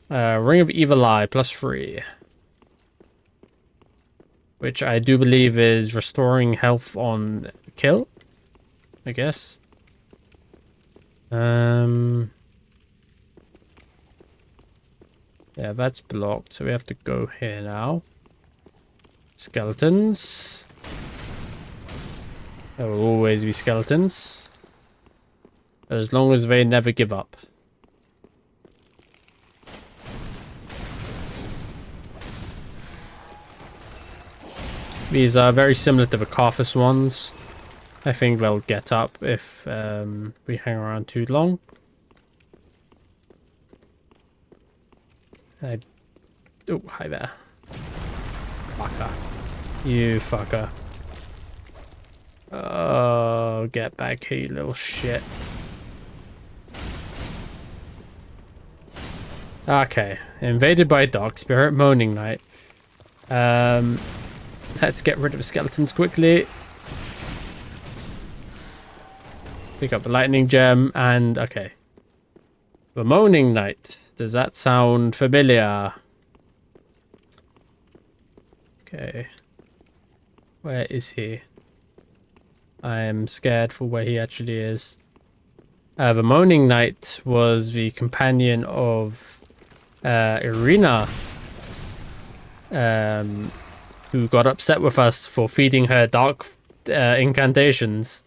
Ring of Evil Eye, +3. Which I do believe is restoring health on kill, I guess. Yeah, that's blocked, so we have to go here now. Skeletons. There will always be skeletons. As long as they never give up. These are very similar to the Carthus ones. I think they'll get up if we hang around too long. Oh, hi there. Fucker. You fucker. Oh, get back here, you little shit. Okay, invaded by Dark Spirit, Moaning Knight. Let's get rid of the skeletons quickly. Pick up the lightning gem, and okay. The Moaning Knight. Does that sound familiar? Okay. Where is he? I am scared for where he actually is. The Moaning Knight was the companion of Irina, who got upset with us for feeding her dark incantations.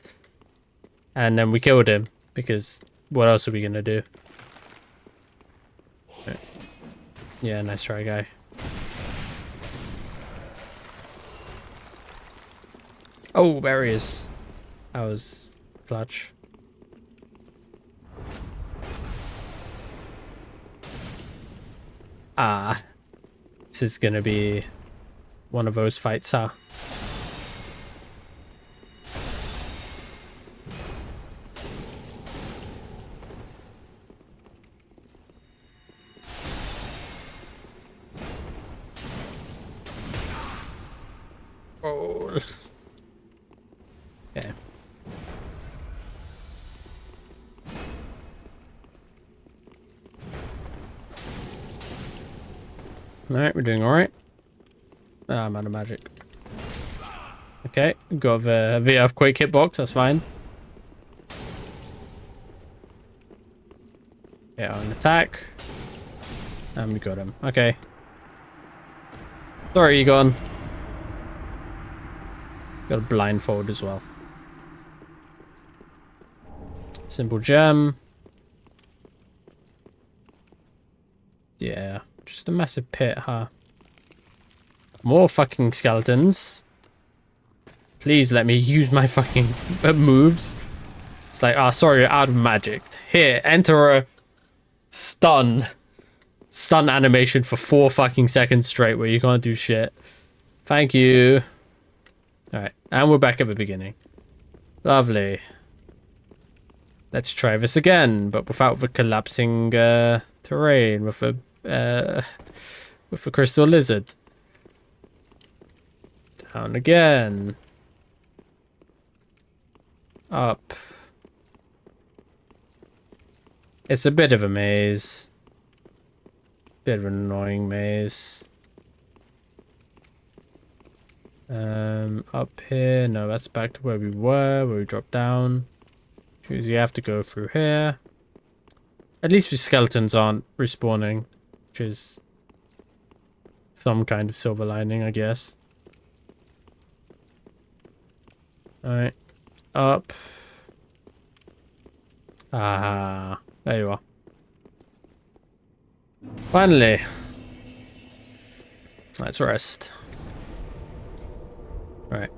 And then we killed him, because what else are we gonna do? Right. Yeah, nice try, guy. Oh, there he is. That was clutch. Ah. This is gonna be one of those fights, huh? Oh. Okay. Alright, we're doing alright. Ah, I'm out of magic. Okay, got the earthquake hitbox, that's fine. Yeah, an attack. And we got him. Okay. Sorry, Egon. Got a blindfold as well. Simple gem. Yeah, just a massive pit, huh? More fucking skeletons. Please let me use my fucking moves. It's like, ah, sorry, you're out of magic. Here, enter a stun animation for 4 fucking seconds straight where you can't do shit. Thank you. Alright, and we're back at the beginning. Lovely. Let's try this again, but without the collapsing terrain, with the crystal lizard. Down again. Up. It's a bit of a maze. Bit of an annoying maze. Up here. No, that's back to where we were, where we dropped down. Because you have to go through here. At least the skeletons aren't respawning, which is some kind of silver lining, I guess. Alright. Up. Ah, there you are. Finally. Let's rest. Right.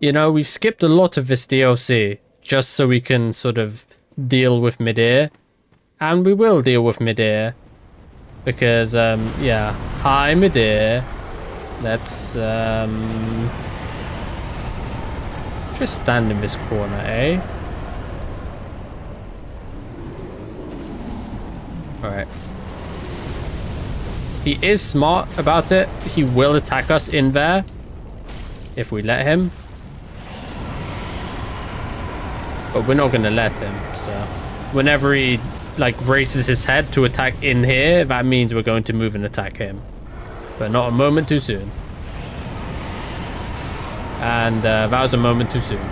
You know, we've skipped a lot of this DLC just so we can sort of deal with mid-air. And we will deal with mid-air. Because, yeah. Hi, mid-air. Let's, just stand in this corner, eh? Alright. He is smart about it. He will attack us in there. If we let him. But we're not going to let him, so... Whenever he, like, raises his head to attack in here, that means we're going to move and attack him. But not a moment too soon. And that was a moment too soon.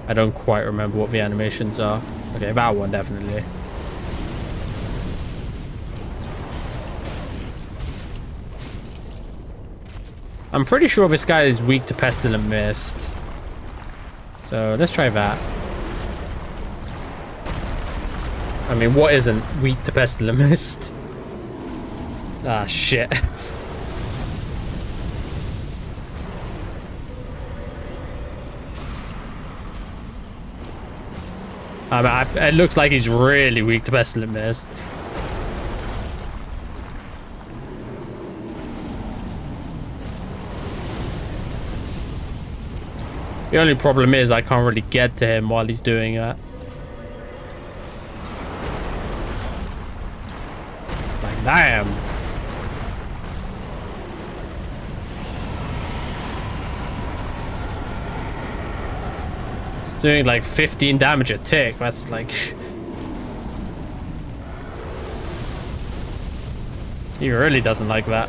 I don't quite remember what the animations are. Okay, that one definitely. I'm pretty sure this guy is weak to Pestilent Mist. So let's try that. I mean, what isn't weak to Pestilent Mist? Ah, shit. It looks like he's really weak to Pestilent Mist. The only problem is I can't really get to him while he's doing that. Like, damn. It's doing like 15 damage a tick. That's like... He really doesn't like that.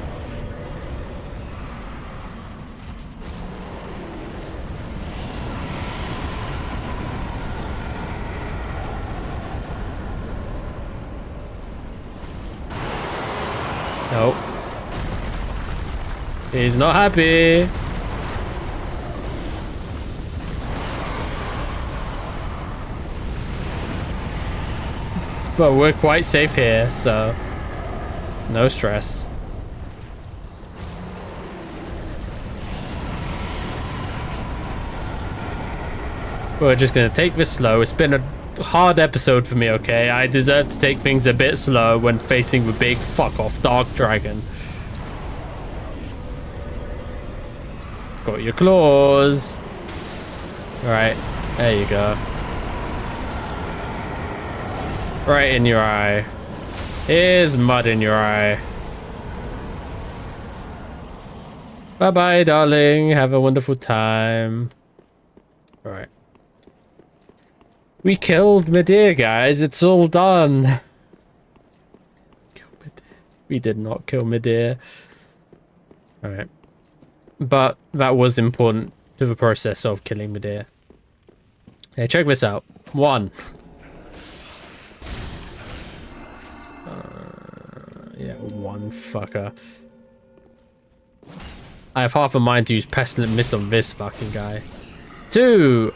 Nope. He's not happy. But we're quite safe here, so no stress. We're just gonna take this slow. It's been a hard episode for me, okay? I deserve to take things a bit slow when facing the big fuck-off dark dragon. Got your claws. Alright, there you go. Right in your eye. Here's mud in your eye. Bye-bye, darling. Have a wonderful time. Alright. We killed Medea, guys. It's all done. We did not kill Medea. Alright. But that was important to the process of killing Medea. Hey, check this out. 1. Yeah, 1 fucker. I have half a mind to use Pestilent Mist on this fucking guy. 2.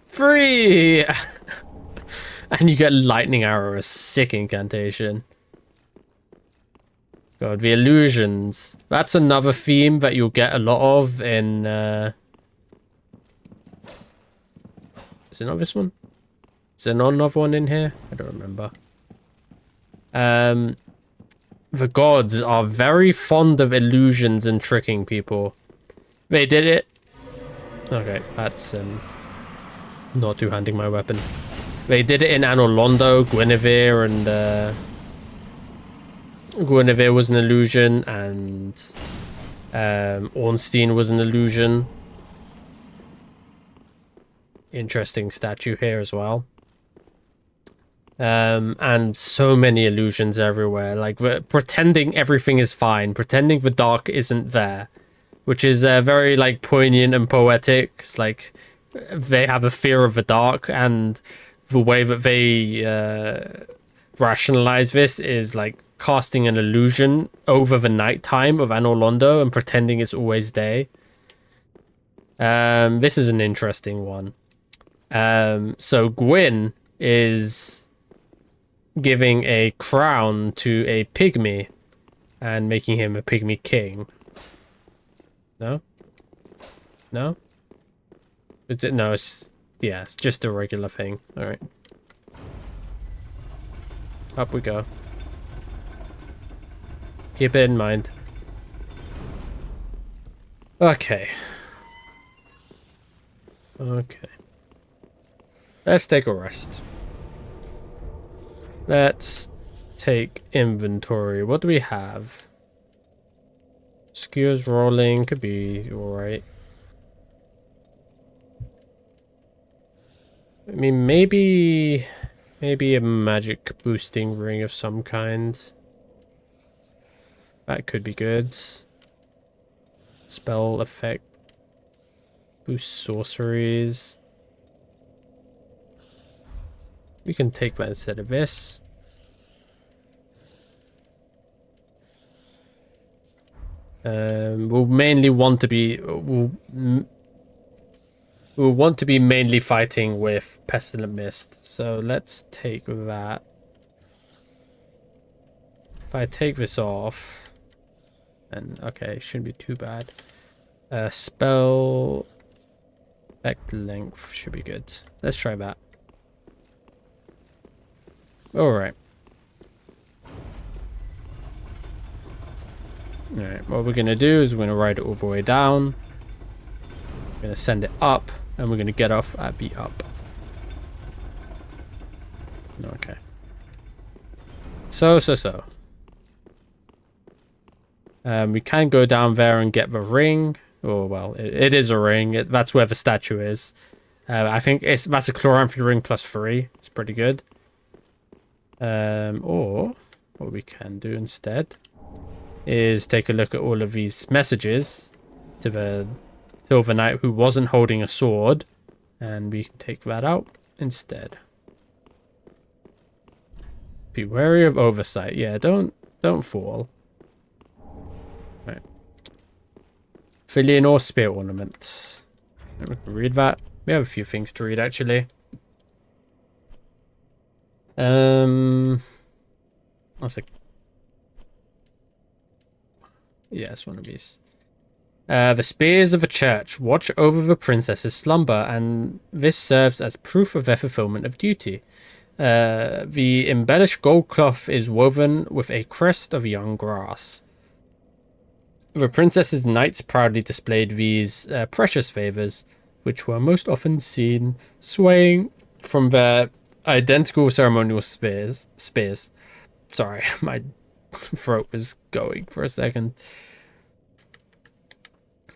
3. And you get Lightning Arrow, a sick incantation. God, the illusions. That's another theme that you'll get a lot of in... Is it not this one? Is there not another one in here? I don't remember. The gods are very fond of illusions and tricking people. They did it. Okay, that's not two-handing my weapon. They did it in Anor Londo, Guinevere, and Guinevere was an illusion, and Ornstein was an illusion. Interesting statue here as well. And so many illusions everywhere, like pretending everything is fine, pretending the dark isn't there, which is very like poignant and poetic. It's like they have a fear of the dark, and the way that they rationalize this is like casting an illusion over the nighttime of Anor Londo and pretending it's always day. This is an interesting one. So Gwyn is giving a crown to a pygmy and making him a pygmy king. No? No? Is it? No, it's... Yeah, it's just a regular thing. Alright. Up we go. Keep it in mind. Okay. Okay. Let's take a rest. Let's take inventory. What do we have? Skewers rolling could be alright. I mean, maybe a magic boosting ring of some kind. That could be good. Spell effect. Boost sorceries. We can take that instead of this. We'll mainly want to be... We'll want to be mainly fighting with Pestilent Mist. So let's take that. If I take this off... And okay, shouldn't be too bad. Spell... Effect length should be good. Let's try that. Alright. Alright, what we're going to do is we're going to ride it all the way down. We're going to send it up, and we're going to get off at the up. Okay. So. We can go down there and get the ring. Oh, well, it is a ring. That's where the statue is. I think that's a chloranthropy ring plus 3. It's pretty good. Or what we can do instead is take a look at all of these messages to the Silver Knight who wasn't holding a sword, and we can take that out instead. Be wary of oversight. Yeah, don't fall. Right. Filianor spear ornament. We can read that. We have a few things to read actually. That's a... yeah, it's one of these. The spears of a church watch over the princess's slumber, and this serves as proof of their fulfillment of duty. The embellished gold cloth is woven with a crest of young grass. The princess's knights proudly displayed these precious favors, which were most often seen swaying from their identical ceremonial spears. Sorry, my throat was going for a second.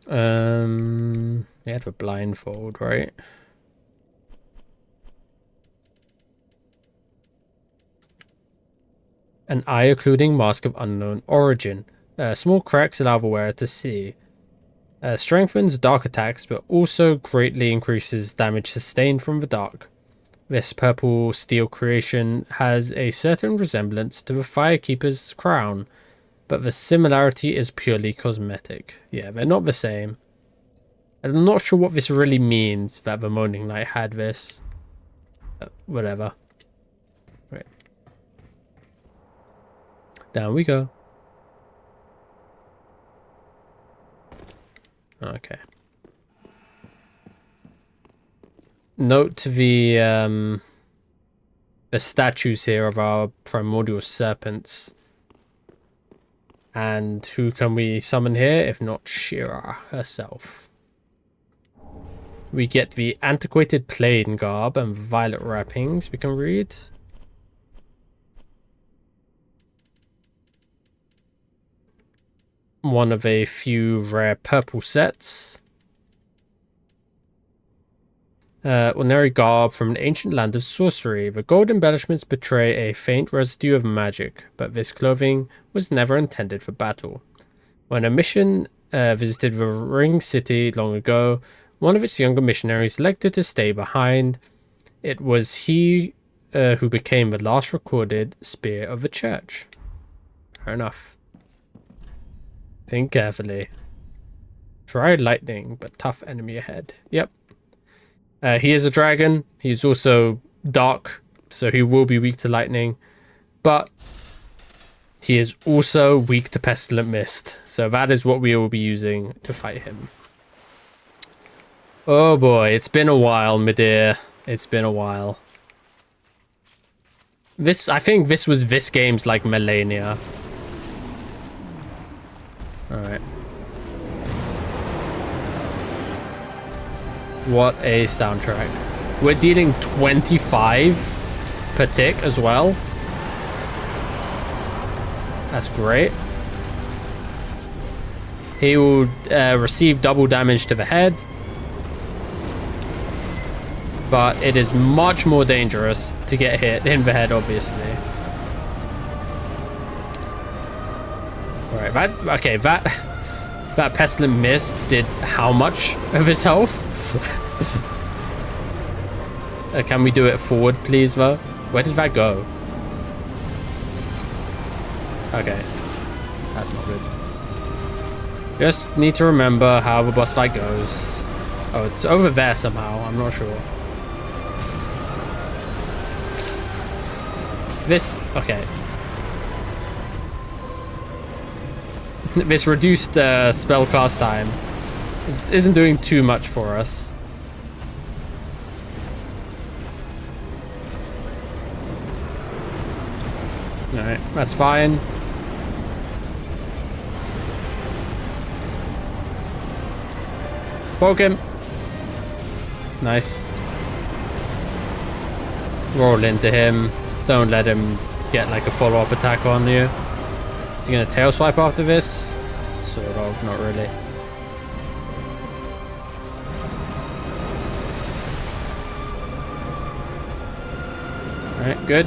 You have a blindfold, right? An eye-occluding mask of unknown origin. Small cracks allow the wearer to see. Strengthens dark attacks, but also greatly increases damage sustained from the dark. This purple steel creation has a certain resemblance to the Firekeeper's crown, but the similarity is purely cosmetic. Yeah, they're not the same. And I'm not sure what this really means, that the Moaning Knight had this. Whatever. Right. Down we go. Okay. Note the statues here of our primordial serpents. And who can we summon here if not Shira herself? We get the antiquated plain garb and violet wrappings we can read. One of a few rare purple sets. Ordinary garb from an ancient land of sorcery. The gold embellishments betray a faint residue of magic, but this clothing was never intended for battle. When a mission visited the Ring City long ago, one of its younger missionaries elected to stay behind. It was he who became the last recorded spear of the church. Fair enough. Think carefully. Try lightning, but tough enemy ahead. Yep. He is a dragon. He's also dark, so he will be weak to lightning. But he is also weak to pestilent mist. So that is what we will be using to fight him. Oh boy, it's been a while, my dear. It's been a while. I think this was this game's like Melania. Alright. What a soundtrack. We're dealing 25 per tick as well. That's great. He will receive double damage to the head. But it is much more dangerous to get hit in the head, obviously. Alright, that pestilent mist did how much of his health? Can we do it forward, please, though? Where did that go? Okay. That's not good. Just need to remember how the boss fight goes. Oh, it's over there somehow. I'm not sure. This... okay. This reduced spellcast time isn't doing too much for us. Alright, that's fine. Poke him. Nice. Roll into him. Don't let him get like a follow-up attack on you. Is he gonna tail swipe after this? Sort of, not really. Alright, good.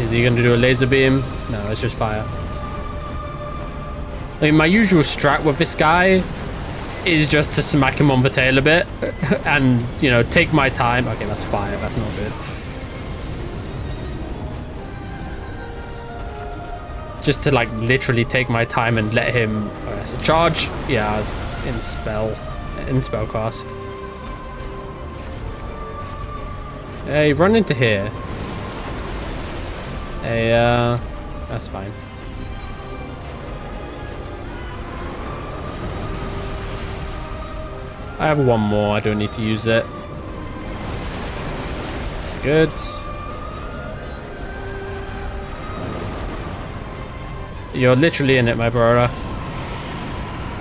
Is he gonna do a laser beam? No, it's just fire. I mean, my usual strat with this guy is just to smack him on the tail a bit and, you know, take my time. Okay, that's fire. That's not good. Just to, like, literally take my time and let him... Oh, that's a charge. Yeah, I was in spellcast. Hey, run into here. Hey, that's fine. I have one more. I don't need to use it. Good. You're literally in it, my brother.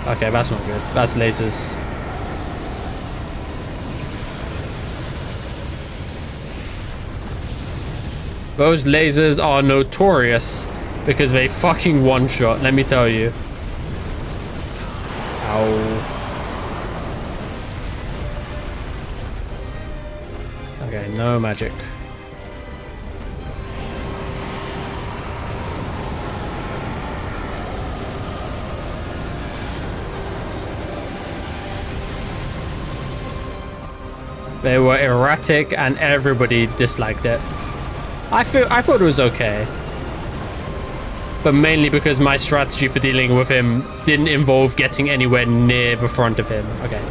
Okay, that's not good. That's lasers. Those lasers are notorious because they fucking one-shot, let me tell you. Ow. Okay, no magic. They were erratic and everybody disliked it. I thought it was okay. But mainly because my strategy for dealing with him didn't involve getting anywhere near the front of him. Okay.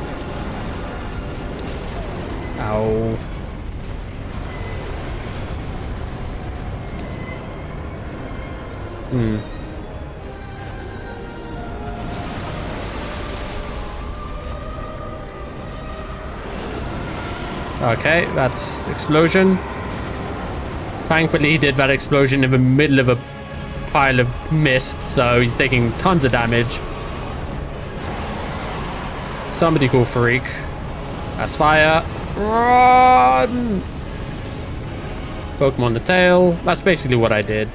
Ow. Okay, that's explosion. Thankfully, he did that explosion in the middle of a pile of mist, so he's taking tons of damage. Somebody call Freak. That's fire. Run! Pokemon the tail. That's basically what I did.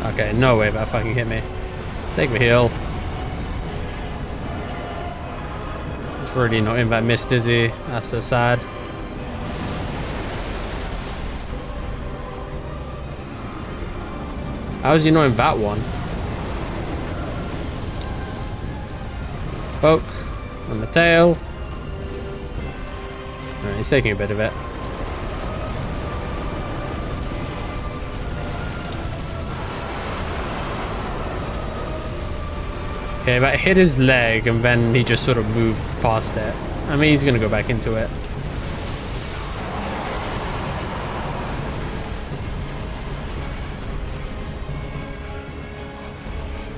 Okay, no way that fucking hit me. Take the heal. He's really not in that mist, is he? That's so sad. How is he not in that one? Poke on the tail. Alright, he's taking a bit of it. Okay, that hit his leg and then he just sort of moved past it. I mean, he's gonna go back into it.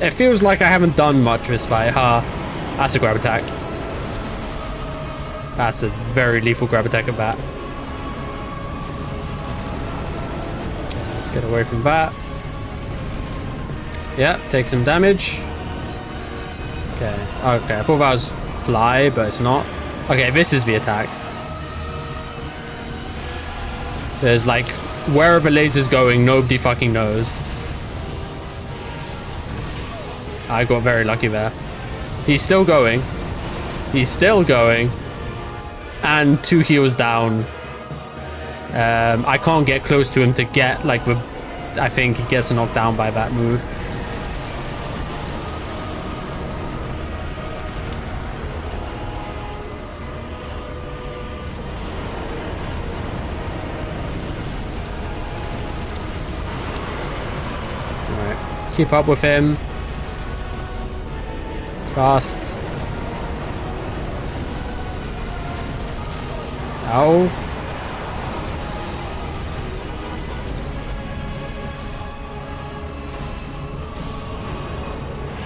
It feels like I haven't done much this fight, huh? That's a grab attack. That's a very lethal grab attack at that. Okay, let's get away from that. Yeah, take some damage. Okay, okay, I thought that was fly, but it's not. Okay, this is the attack. There's like, wherever the laser's going, nobody fucking knows. I got very lucky there. He's still going. He's still going. And 2 heals down. I can't get close to him to get like the... I think he gets knocked down by that move. Alright. Keep up with him. Fast. Ow.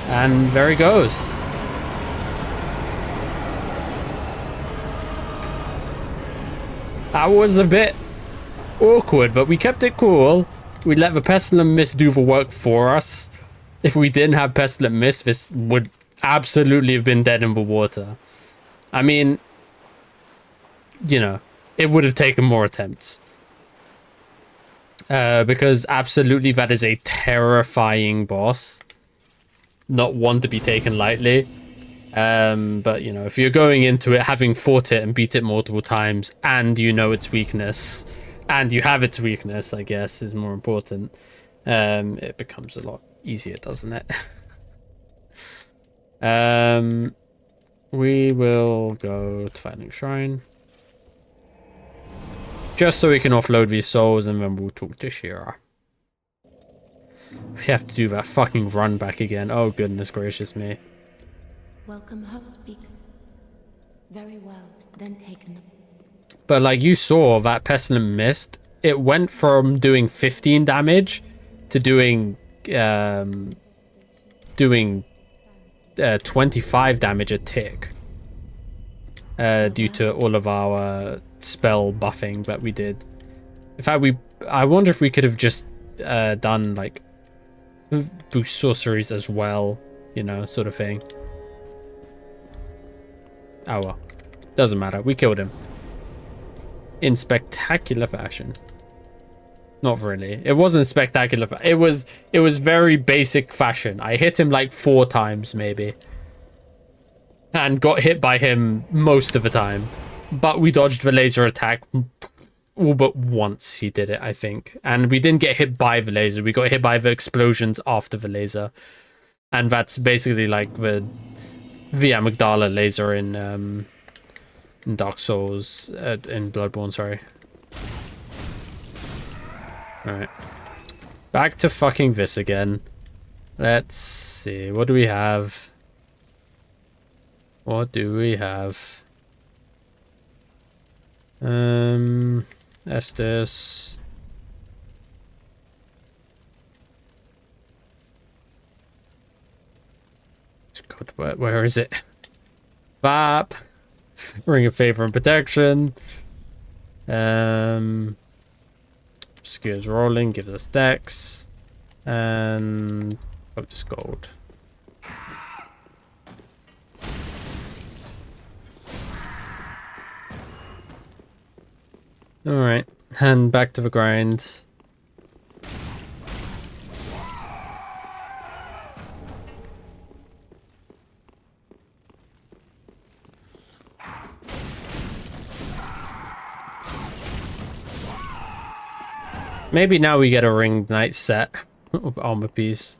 And there he goes. That was a bit awkward, but we kept it cool. We let the Pestilent Mist do the work for us. If we didn't have Pestilent Mist, this would absolutely have been dead in the water. I mean, you know, it would have taken more attempts. Because absolutely that is a terrifying boss. Not one to be taken lightly. But you know, if you're going into it having fought it and beat it multiple times, and you know its weakness, and you have its weakness, I guess is more important. It becomes a lot easier, doesn't it? We will go to Fighting Shrine. Just so we can offload these souls, and then we'll talk to Shira. We have to do that fucking run back again. Oh, goodness gracious me. Welcome, host speaker. Very well, then taken. But like you saw, that Pestilent Mist, it went from doing 15 damage to doing 25 damage a tick. Due to all of our spell buffing that we did. In fact, I wonder if we could have just done like boost sorceries as well, you know, sort of thing. Oh well, doesn't matter. We killed him in spectacular fashion. Not really. It wasn't spectacular. It was very basic fashion. I hit him like 4 times maybe, and got hit by him most of the time. But we dodged the laser attack all but once he did it, I think. And we didn't get hit by the laser. We got hit by the explosions after the laser. And that's basically like the amygdala laser in Dark Souls, in Bloodborne, sorry. Alright. Back to fucking this again. Let's see. What do we have? What do we have? Estes. God, where is it? Bap. Ring of Favor and Protection. Skills rolling, give us dex. And just gold. Alright, and back to the grind. Maybe now we get a ringed knight set of armor piece.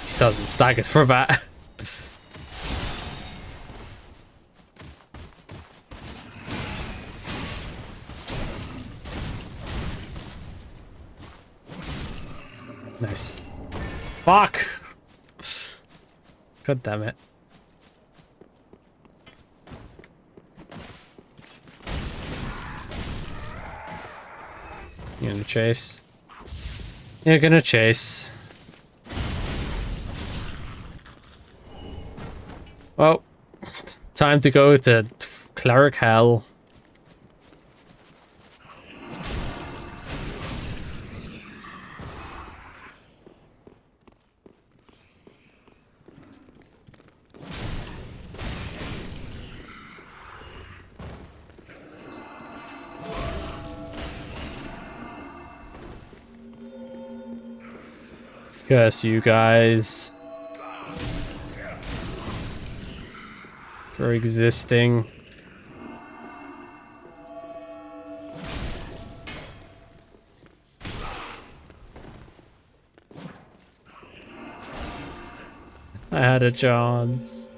He doesn't stagger for that. Nice. Fuck! God damn it. You're gonna chase. You're gonna chase. Well, time to go to Cleric Hell. Curse you guys for existing. I had a chance.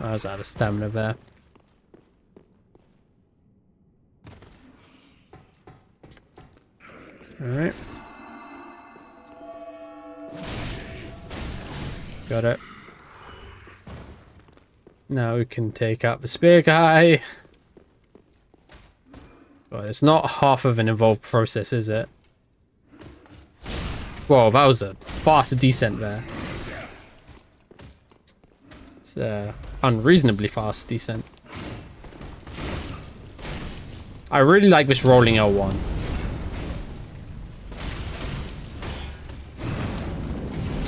I was out of stamina there. Alright. Got it. Now we can take out the spear guy. Well, it's not half of an involved process, is it? Whoa, that was a fast descent there. It's unreasonably fast descent. I really like this rolling L1.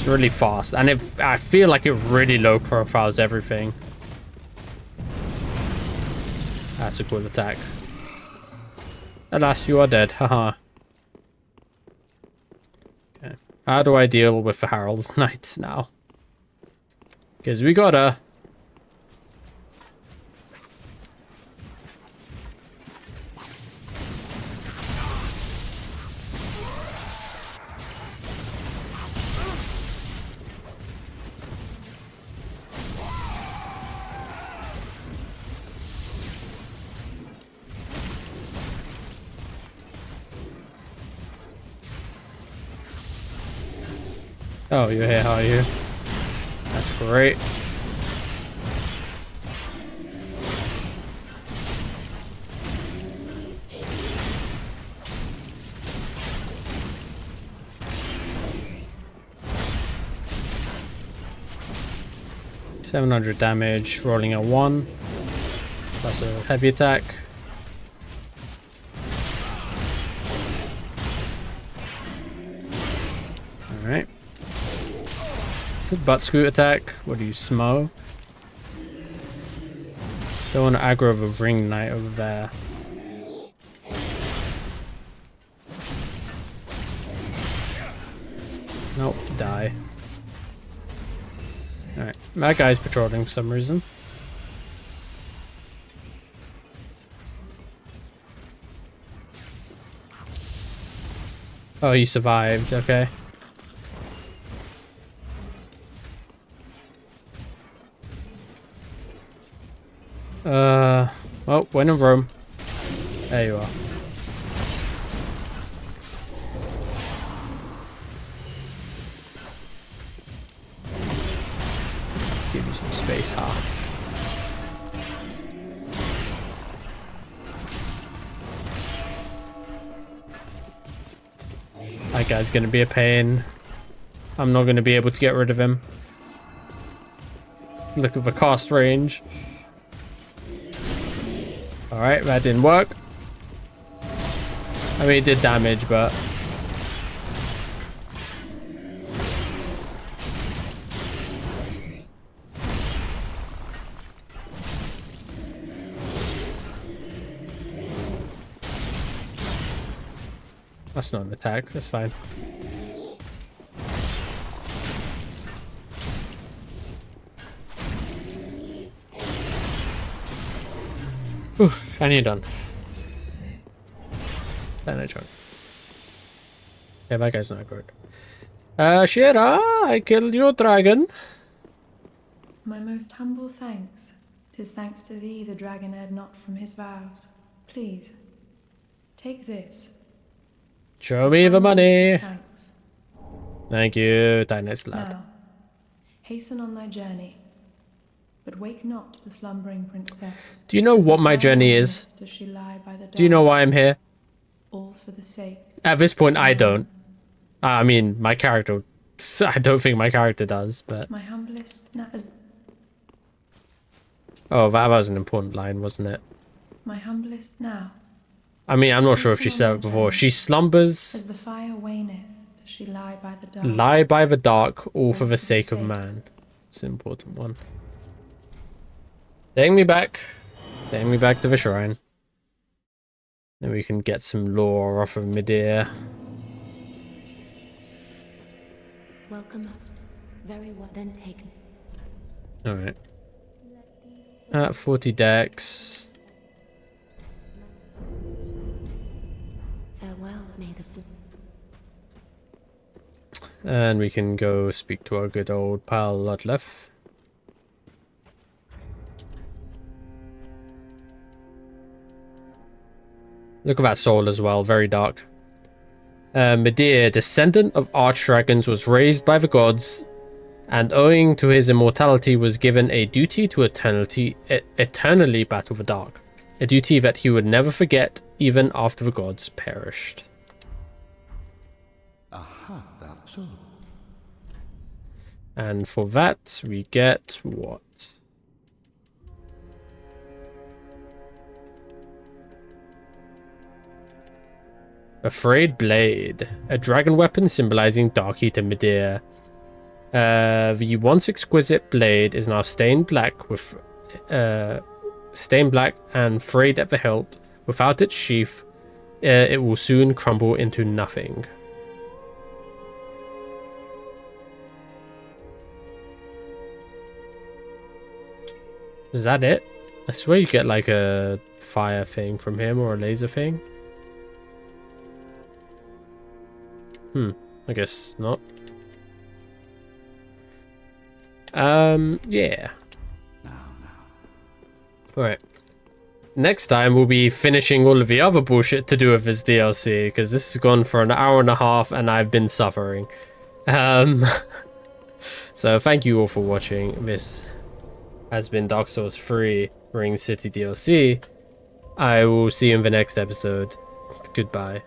It's really fast, and I feel like it really low profiles everything. That's a cool attack. Alas, you are dead. Haha. Okay. How do I deal with the Herald Knights now? Because we gotta. Oh, you're here, are you? That's great. $700 damage, rolling a 1. That's a heavy attack. Alright. It's a butt scoot attack. What do you smo? Don't want to aggro the ring knight over there. Nope, die. Alright, that guy's patrolling for some reason. Oh, he survived, okay. Oh, when in Rome. There you are. Let's give you some space, huh? That guy's gonna be a pain. I'm not gonna be able to get rid of him. Look at the cast range. Alright, that didn't work. I mean, it did damage, but... That's not an attack, that's fine. Whew, and you're done. Then I choke. Yeah, that guy's not good. Shira, I killed your dragon. My most humble thanks. 'Tis thanks to thee the dragon erred not from his vows. Please, take this. Show me the money. Thanks. Thank you, Dinus lad. Now, hasten on thy journey. But wake not the slumbering princess. Do you know what my journey is? Does she lie by the Do you know why I'm here? All for the sake. At this point, I don't. I mean, my character... I don't think my character does, but... My humblest... Oh, that was an important line, wasn't it? My humblest now. I mean, I'm not sure if she said it before. She slumbers... As the fire waneth, does she lie by the dark. Lie by the dark, all for the sake of man. It's an important one. Take me back. Take me back to the shrine. Then we can get some lore off of Medea. Welcome us. Very well then taken. Alright. 40 decks. Farewell, may the And we can go speak to our good old pal Ludlef. Look at that soul as well, very dark. Medea, descendant of archdragons, was raised by the gods, and owing to his immortality was given a duty to eternally battle the dark. A duty that he would never forget, even after the gods perished. Aha, that's so. And for that, we get what? A frayed blade, a dragon weapon symbolizing Dark Eater Medea. The once exquisite blade is now stained black and frayed at the hilt. Without its sheath, it will soon crumble into nothing. Is that it? I swear you get like a fire thing from him or a laser thing. I guess not. Yeah. Alright. Next time we'll be finishing all of the other bullshit to do with this DLC, because this has gone for an hour and a half and I've been suffering. So thank you all for watching. This has been Dark Souls 3 Ring City DLC. I will see you in the next episode. Goodbye.